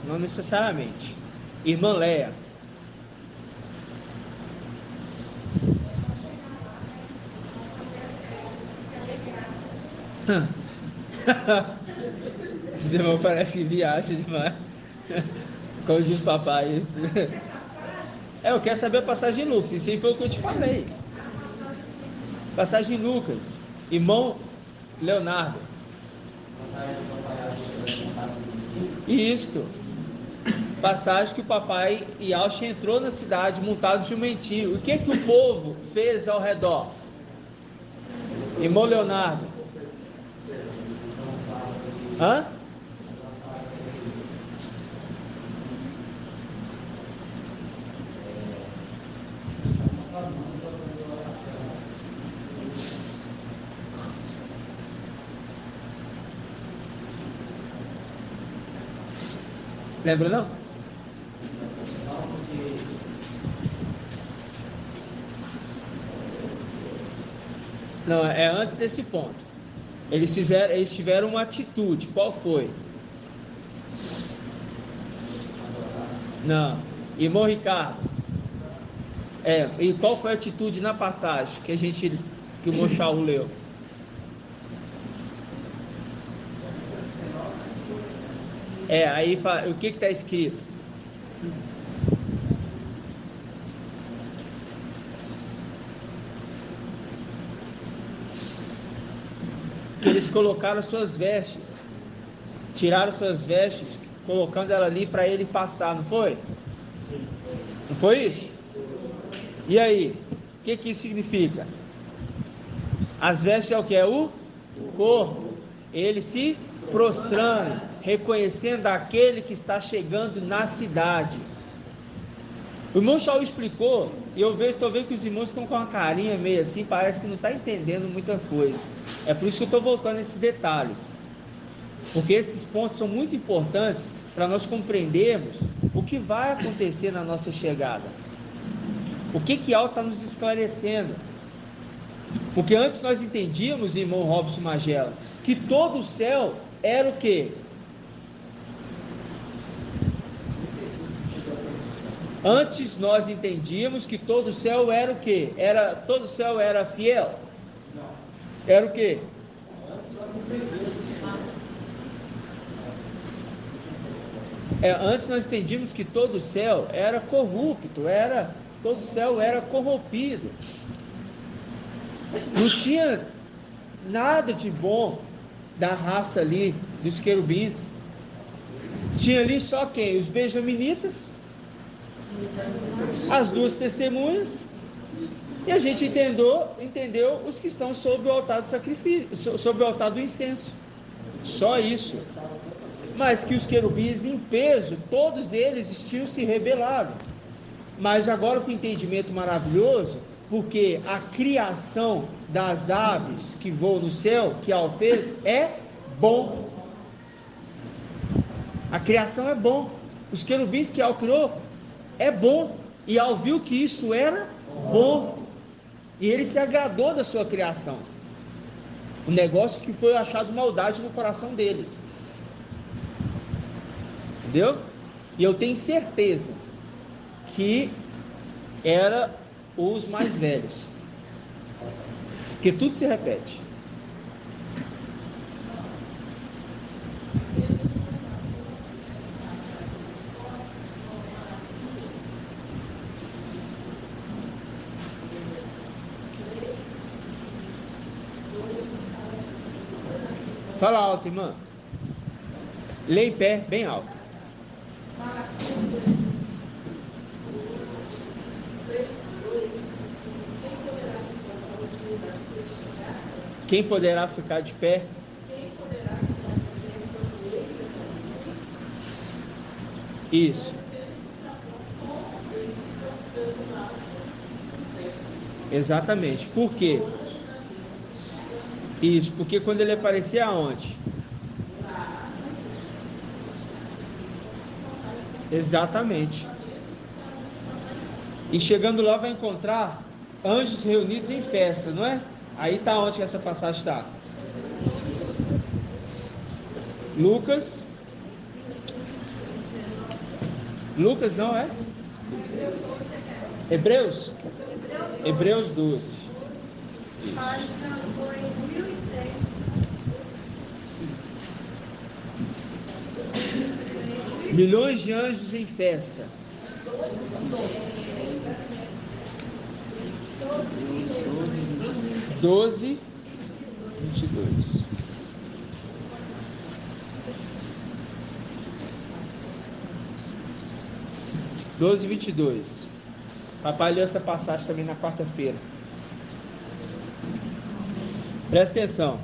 Não necessariamente. Irmã Léa. Esse irmão parece que viaja demais. Como diz papai. Eu quero saber a passagem em Lucas. Isso aí foi o que eu te falei. Passagem em Lucas. Irmão Leonardo. Isto. Passagem que o papai Yauch entrou na cidade montado de jumentinho. O que o povo fez ao redor? Irmão Leonardo. Hã? Lembra não? Não, é antes desse ponto. Eles tiveram uma atitude. Qual foi? Não. Irmão Ricardo. E qual foi a atitude na passagem que o irmão Shaul leu? Aí o que está escrito? Que eles colocaram suas vestes, tiraram suas vestes, colocando ela ali para ele passar, não foi? Não foi isso? E aí, o que isso significa? As vestes é o que? É o corpo. Ele se prostrando, reconhecendo aquele que está chegando na cidade. O irmão Shaul explicou, e estou vendo que os irmãos estão com uma carinha meio assim, parece que não está entendendo muita coisa. É por isso que eu estou voltando a esses detalhes, porque esses pontos são muito importantes para nós compreendermos o que vai acontecer na nossa chegada. O que Alto está nos esclarecendo? Porque antes nós entendíamos, irmão Robson Magela, que todo o céu era o quê? Antes nós entendíamos que todo o céu era o quê? Todo o céu era fiel? Era o quê? Antes nós entendíamos que todo o céu era corrupto, todo o céu era corrompido. Não tinha nada de bom da raça ali, dos querubins. Tinha ali só quem? Os benjaminitas, as duas testemunhas, e a gente entendeu os que estão sob o altar do sacrifício, sob o altar do incenso. Só isso. Mas que os querubins em peso, todos eles tinham se rebelado. Mas agora com o entendimento maravilhoso, porque a criação das aves que voam no céu, que Al fez, é bom. A criação é bom. Os querubins que Al criou é bom. E Al viu que isso era bom. E ele se agradou da sua criação. O negócio que foi achado maldade no coração deles. Entendeu? E eu tenho certeza que era os mais velhos. Porque tudo se repete. Fala alto, irmã. Lê em pé, bem alto. Quem poderá ficar de pé? Isso. Exatamente. Por quê? Isso, porque quando ele aparecer aonde? Exatamente. E chegando lá vai encontrar anjos reunidos em festa, não é? Aí está onde que essa passagem está? Lucas não é? Hebreus 12. Página 2100. Milhões de anjos em festa. 12, 22. Doze, 22. Papai leu essa passagem também na quarta-feira. Presta atenção.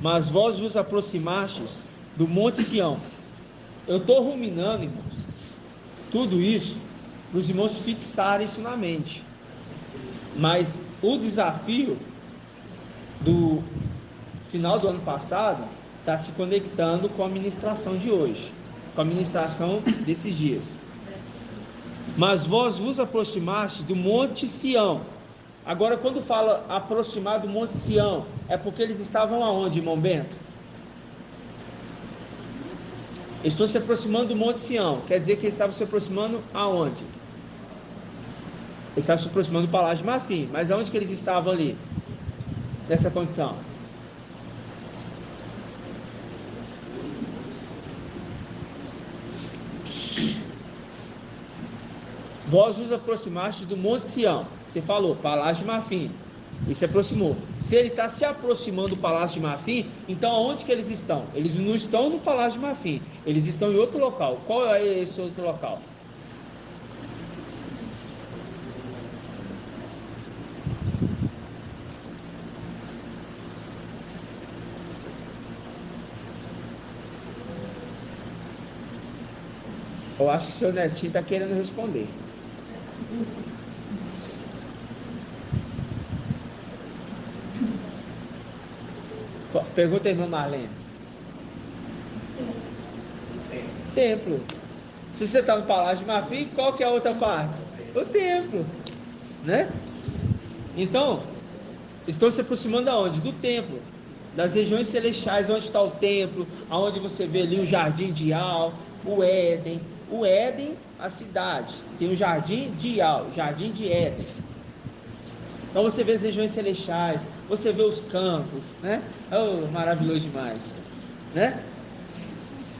Mas vós vos aproximastes do Monte Sião. Eu estou ruminando, irmãos, tudo isso para os irmãos fixarem isso na mente. Mas o desafio do final do ano passado está se conectando com a ministração de hoje, com a ministração desses dias. Mas vós vos aproximaste do Monte Sião. Agora, quando fala aproximar do Monte Sião, é porque eles estavam aonde, irmão Bento? Eles estão se aproximando do Monte Sião. Quer dizer que eles estavam se aproximando aonde? Eles estavam se aproximando do Palácio de Marfim. Mas aonde que eles estavam ali? Nessa condição? Vós vos aproximastes do Monte Sião. Você falou, Palácio de Marfim. E se aproximou. Se ele está se aproximando do Palácio de Marfim, então aonde que eles estão? Eles não estão no Palácio de Marfim. Eles estão em outro local. Qual é esse outro local? Eu acho que o seu netinho está querendo responder. Pergunta aí, irmã Marlene. Templo. Se você está no Palácio de Marfim, qual que é a outra parte? O templo, né? Então, estão se aproximando aonde? Do templo, das regiões celestiais, onde está o templo, aonde você vê ali o jardim de Al, o Éden, a cidade, tem o jardim de Al, jardim de Éden. Então você vê as regiões celestiais, você vê os campos, né? Oh, maravilhoso demais, né?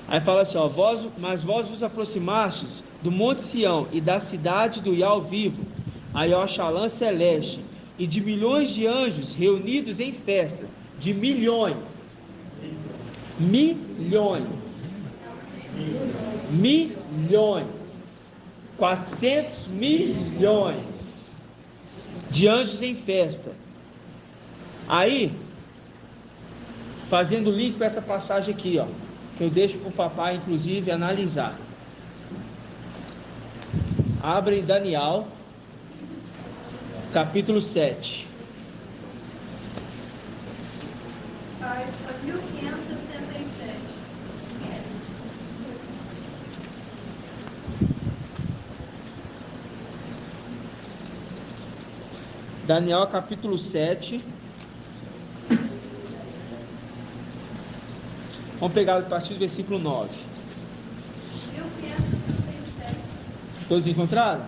Aí fala assim, ó, mas vós vos aproximastes do Monte Sião e da cidade do Ial vivo, a Yoxalã celeste, e de milhões de anjos reunidos em festa, de milhões, 400 milhões de anjos em festa. Aí, fazendo link com essa passagem aqui, ó, que eu deixo para o papai, inclusive, analisar. Abre em Daniel, capítulo 7. Página 1567. Daniel, capítulo 7. Vamos pegar a partir do versículo 9. 1567. Todos encontraram?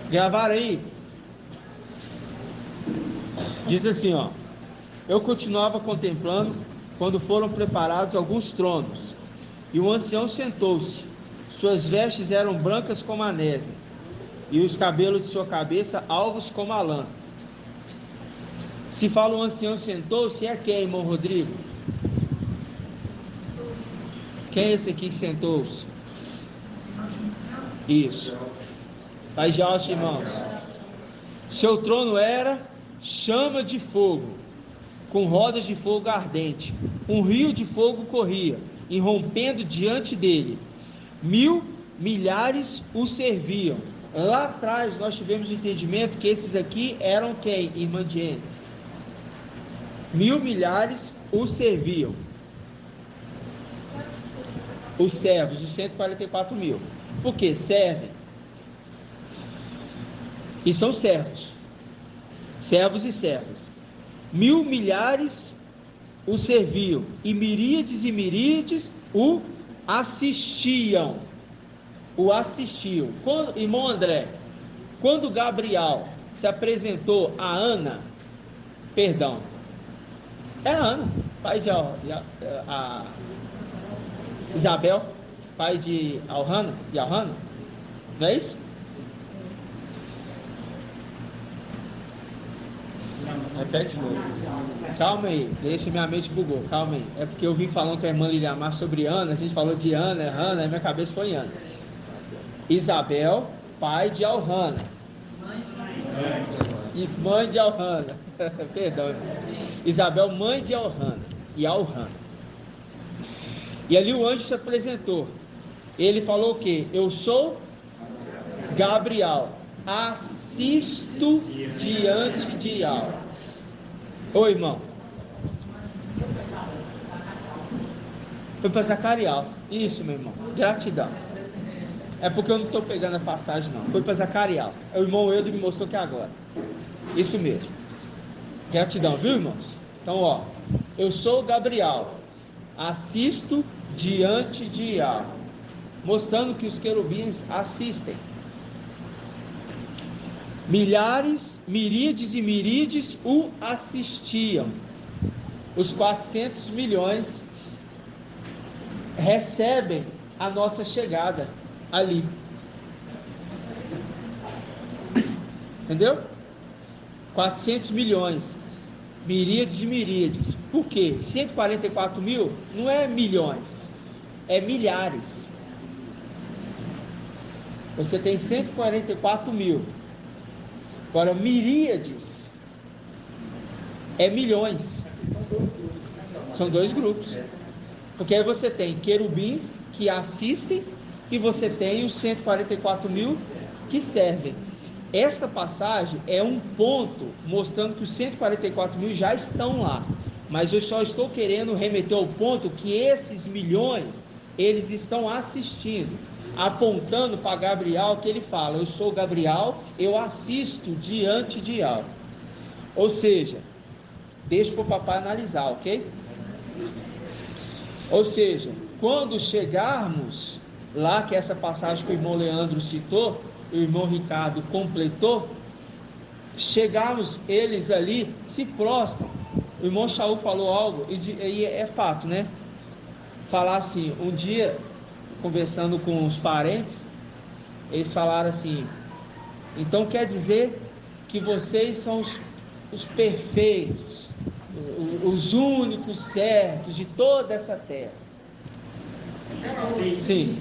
Gravaram aí? Diz assim, ó: eu continuava contemplando quando foram preparados alguns tronos, e o ancião sentou-se. Suas vestes eram brancas como a neve, e os cabelos de sua cabeça alvos como a lã. Se fala o ancião sentou-se, é quem, irmão Rodrigo? Quem é esse aqui que sentou-se? Isso. Paz de alça, irmãos. Seu trono era chama de fogo, com rodas de fogo ardente. Um rio de fogo corria, irrompendo diante dele. 1000 milhares o serviam. Lá atrás nós tivemos o entendimento que esses aqui eram quem, irmã Diene? 1000 milhares o serviam. Os servos, os 144 mil. Por que? Servem. E são servos. Servos e servas. 1000 milhares o serviam. E miríades o assistiam. O assistiam. Quando, irmão André, quando Gabriel se apresentou a Ana, perdão, é a Ana, pai de Isabel, pai de Alhana, não é isso? Repete de novo. Calma aí, deixa, minha mente bugou, calma aí. É porque eu vim falando com a irmã Liliamar sobre Ana, a gente falou de Ana, aí minha cabeça foi em Ana. Isabel, pai de Alhana. E mãe de Alhana. Perdão. Isabel, mãe de Alhana. E Alhana. E ali o anjo se apresentou. Ele falou o quê? Eu sou Gabriel. Assisto diante de Al. Oi, irmão. Foi para Zacariel. Isso, meu irmão. Gratidão. É porque eu não estou pegando a passagem, não. Foi para Zacariel. O irmão Eudo me mostrou que agora. Isso mesmo. Gratidão, viu, irmãos? Então, ó. Eu sou Gabriel. Assisto diante de Al. Mostrando que os querubins assistem. Milhares, miríades e miríades o assistiam. Os 400 milhões recebem a nossa chegada ali. Entendeu? 400 milhões. Miríades de miríades. Por quê? 144 mil não é milhões, é milhares. Você tem 144 mil. Agora, miríades é milhões. São dois grupos. Porque aí você tem querubins que assistem e você tem os 144 mil que servem. Esta passagem é um ponto mostrando que os 144 mil já estão lá, mas eu só estou querendo remeter ao ponto que esses milhões, eles estão assistindo, apontando para Gabriel, que ele fala: eu sou Gabriel, eu assisto diante de algo. Ou seja, deixa para o papai analisar, ok? Ou seja, quando chegarmos lá, que essa passagem que o irmão Leandro citou, o irmão Ricardo completou, chegarmos, eles ali se prostram. O irmão Shaul falou algo, e é fato, né? Falar assim, um dia, conversando com os parentes, eles falaram assim: então quer dizer que vocês são os perfeitos, os únicos certos de toda essa terra? Sim.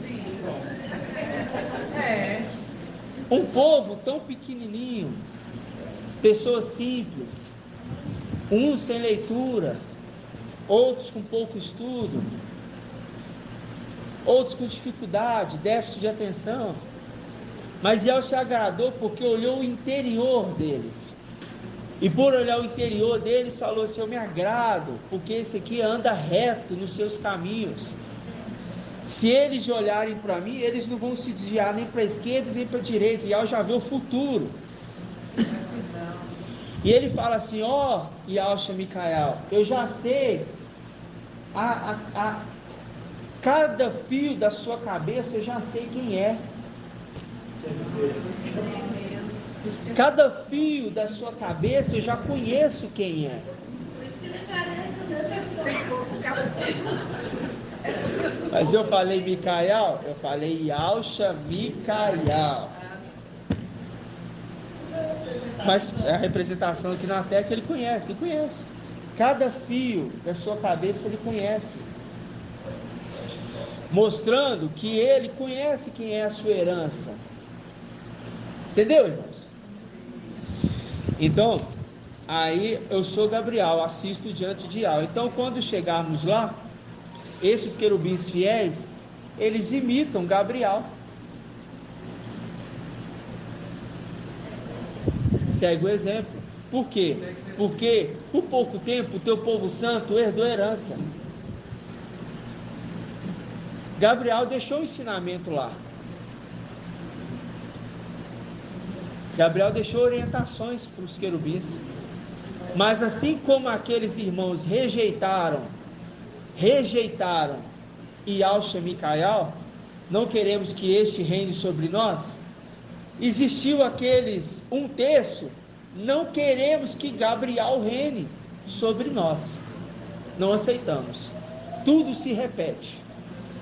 Um povo tão pequenininho, pessoas simples, uns sem leitura, outros com pouco estudo, outros com dificuldade, déficit de atenção, mas Yahweh se agradou porque olhou o interior deles, e por olhar o interior deles falou assim: eu me agrado, porque esse aqui anda reto nos seus caminhos. Se eles olharem para mim, eles não vão se desviar nem para a esquerda nem para a direita, e Yahweh já vê o futuro. E ele fala assim: ó, Yahweh Micael, eu já sei cada fio da sua cabeça, eu já sei quem é. Cada fio da sua cabeça eu já conheço quem é. Mas eu falei Micael, eu falei Yahweh Micael. Mas a representação aqui na terra que ele conhece. Cada fio da sua cabeça ele conhece, mostrando que ele conhece quem é a sua herança. Entendeu, irmãos? Então, aí eu sou Gabriel, assisto diante de Yahweh. Então, quando chegarmos lá, esses querubins fiéis, eles imitam Gabriel. Segue o exemplo. Por quê? Porque por pouco tempo o teu povo santo herdou herança. Gabriel deixou o ensinamento lá. Gabriel deixou orientações para os querubins. Mas assim como aqueles irmãos rejeitaram Yahweh Micael, não queremos que este reine sobre nós. Existiu aqueles 1/3, não queremos que Gabriel reine sobre nós, não aceitamos. Tudo se repete,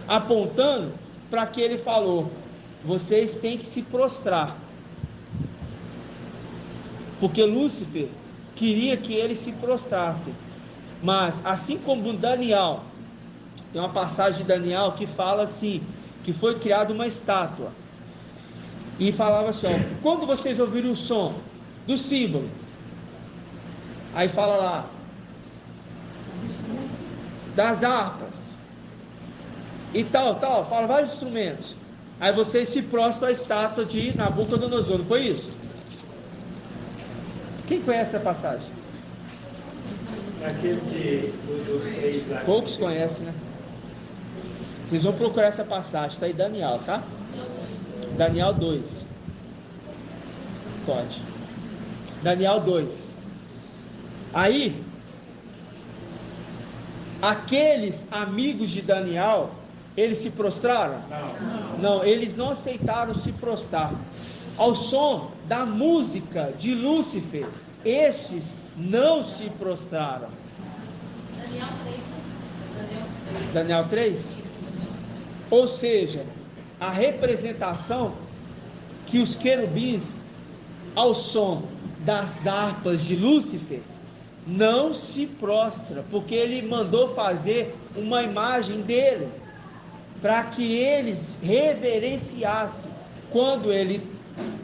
apontando para que ele falou: vocês têm que se prostrar, porque Lúcifer queria que eles se prostrassem. Mas assim como Daniel, tem uma passagem de Daniel que fala assim, que foi criada uma estátua, e falava assim: ó, quando vocês ouvirem o som do símbolo, aí fala lá das harpas e tal, fala vários instrumentos, aí vocês se prostram à estátua de Nabucodonosor. Não foi isso? Quem conhece essa passagem? Aquele que dos 3 lá. Poucos conhecem, né? Vocês vão procurar essa passagem, está aí Daniel, tá? Daniel 2. Pode. Daniel 2. Aí, aqueles amigos de Daniel, eles se prostraram? Não, eles não aceitaram se prostrar. Ao som da música de Lúcifer, estes não se prostraram. Daniel 3. Daniel 3? Ou seja, a representação que os querubins, ao som das harpas de Lúcifer, não se prostra, porque ele mandou fazer uma imagem dele, para que eles reverenciassem quando ele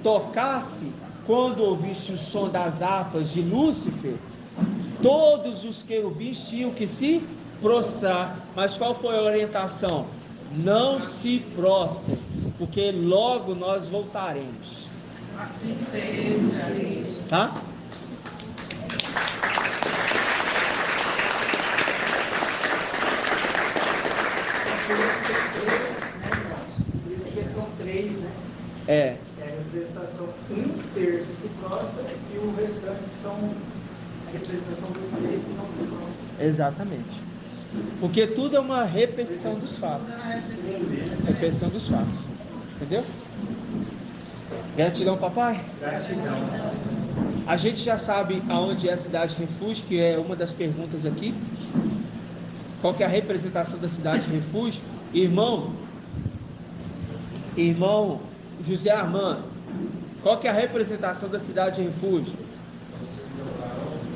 tocasse, quando ouvisse o som das harpas de Lúcifer. Todos os querubins tinham que se prostrar. Mas qual foi a orientação? Não se prostrem, porque logo nós voltaremos. Tá? Por isso que são 3, né? É. É a representação, 1/3 se prostra e o restante são a representação dos 3 que não se prostra. Exatamente. Porque tudo é uma repetição dos fatos. Repetição dos fatos. Entendeu? Gratidão, papai. Gratidão. A gente já sabe aonde é a cidade refúgio, que é uma das perguntas aqui. Qual que é a representação da cidade refúgio? Irmão José Armando, qual que é a representação da cidade refúgio?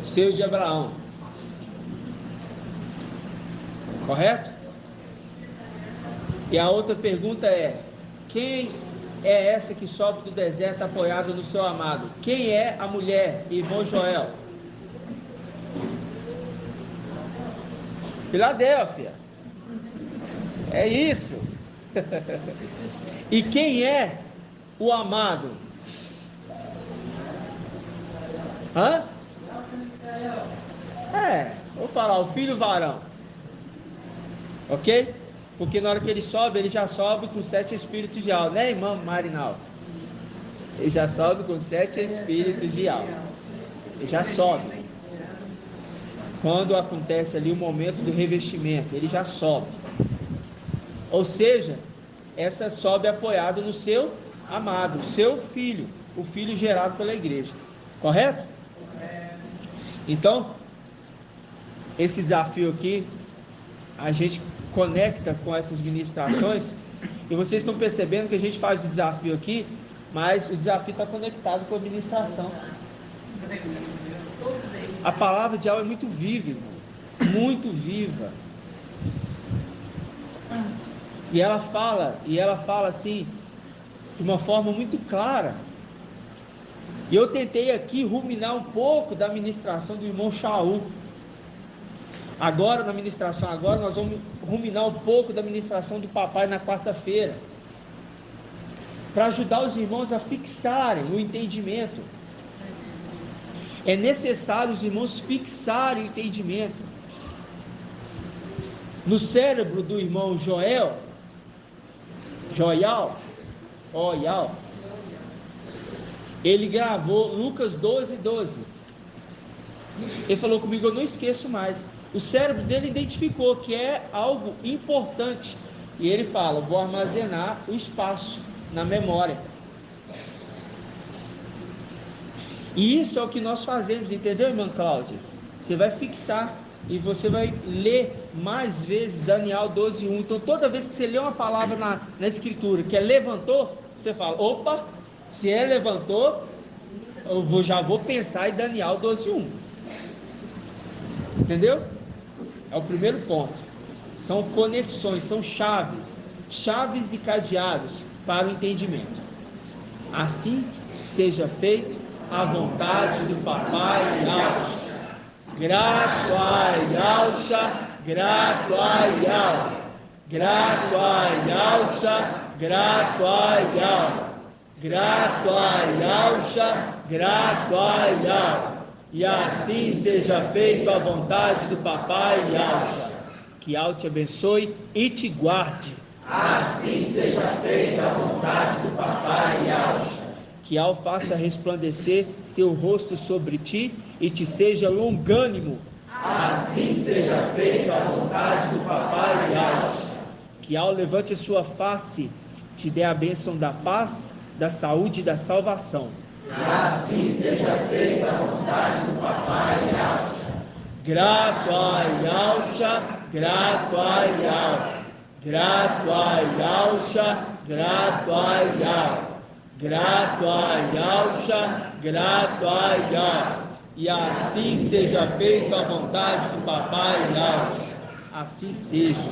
Seio de Abraão. Correto? E a outra pergunta é: quem é essa que sobe do deserto apoiada no seu amado? Quem é a mulher, irmão Joel? Filadélfia. É isso. E quem é o amado? Hã? Vou falar, o filho varão. Ok? Porque na hora que ele sobe, ele já sobe com 7 espíritos de alma, né, irmão Marinal? Ele já sobe com 7 espíritos de alma. Ele já sobe. Quando acontece ali o momento do revestimento, ele já sobe. Ou seja, essa sobe apoiado no seu amado, o seu filho, o filho gerado pela igreja. Correto? Então, esse desafio aqui, a gente conecta com essas ministrações, e vocês estão percebendo que a gente faz o desafio aqui, mas o desafio está conectado com a ministração. A palavra de alma é muito viva, irmão, muito viva. E ela fala assim, de uma forma muito clara. E eu tentei aqui ruminar um pouco da ministração do irmão Shaul. Agora, na ministração, nós vamos ruminar um pouco da ministração do papai na quarta-feira, para ajudar os irmãos a fixarem o entendimento. É necessário os irmãos fixarem o entendimento. No cérebro do irmão Joel, ele gravou Lucas 12:12. Ele falou comigo, eu não esqueço mais. O cérebro dele identificou que é algo importante. E ele fala, vou armazenar o espaço na memória. E isso é o que nós fazemos, entendeu, irmã Cláudia? Você vai fixar e você vai ler mais vezes Daniel 12:1. Então toda vez que você lê uma palavra na escritura que é levantou, você fala, opa, se é levantou, já vou pensar em Daniel 12:1. Entendeu? É o primeiro ponto. São conexões, são chaves e cadeados para o entendimento. Assim seja feito a vontade do papai Yalcha. Grato a Yalcha, grato a Yalcha, grato a Yalcha, grato a Yalcha, grato a Yalcha, grato a Yalcha. E assim seja feito a vontade do papai Yalcha. Que Al te abençoe e te guarde. Assim seja feita a vontade do papai Yalcha. Que Al faça resplandecer seu rosto sobre ti e te seja longânimo. Assim seja feita a vontade do papai Yalcha. Que Al levante a sua face, te dê a bênção da paz, da saúde e da salvação. Assim seja feita a vontade do papai Yalcha. Grato a Yalcha, grato a Yalcha, grato a Yalcha, grato a Yal, grato a Yalcha, grato a Yal. E assim seja feita a vontade do Papai Yalcha. Assim seja.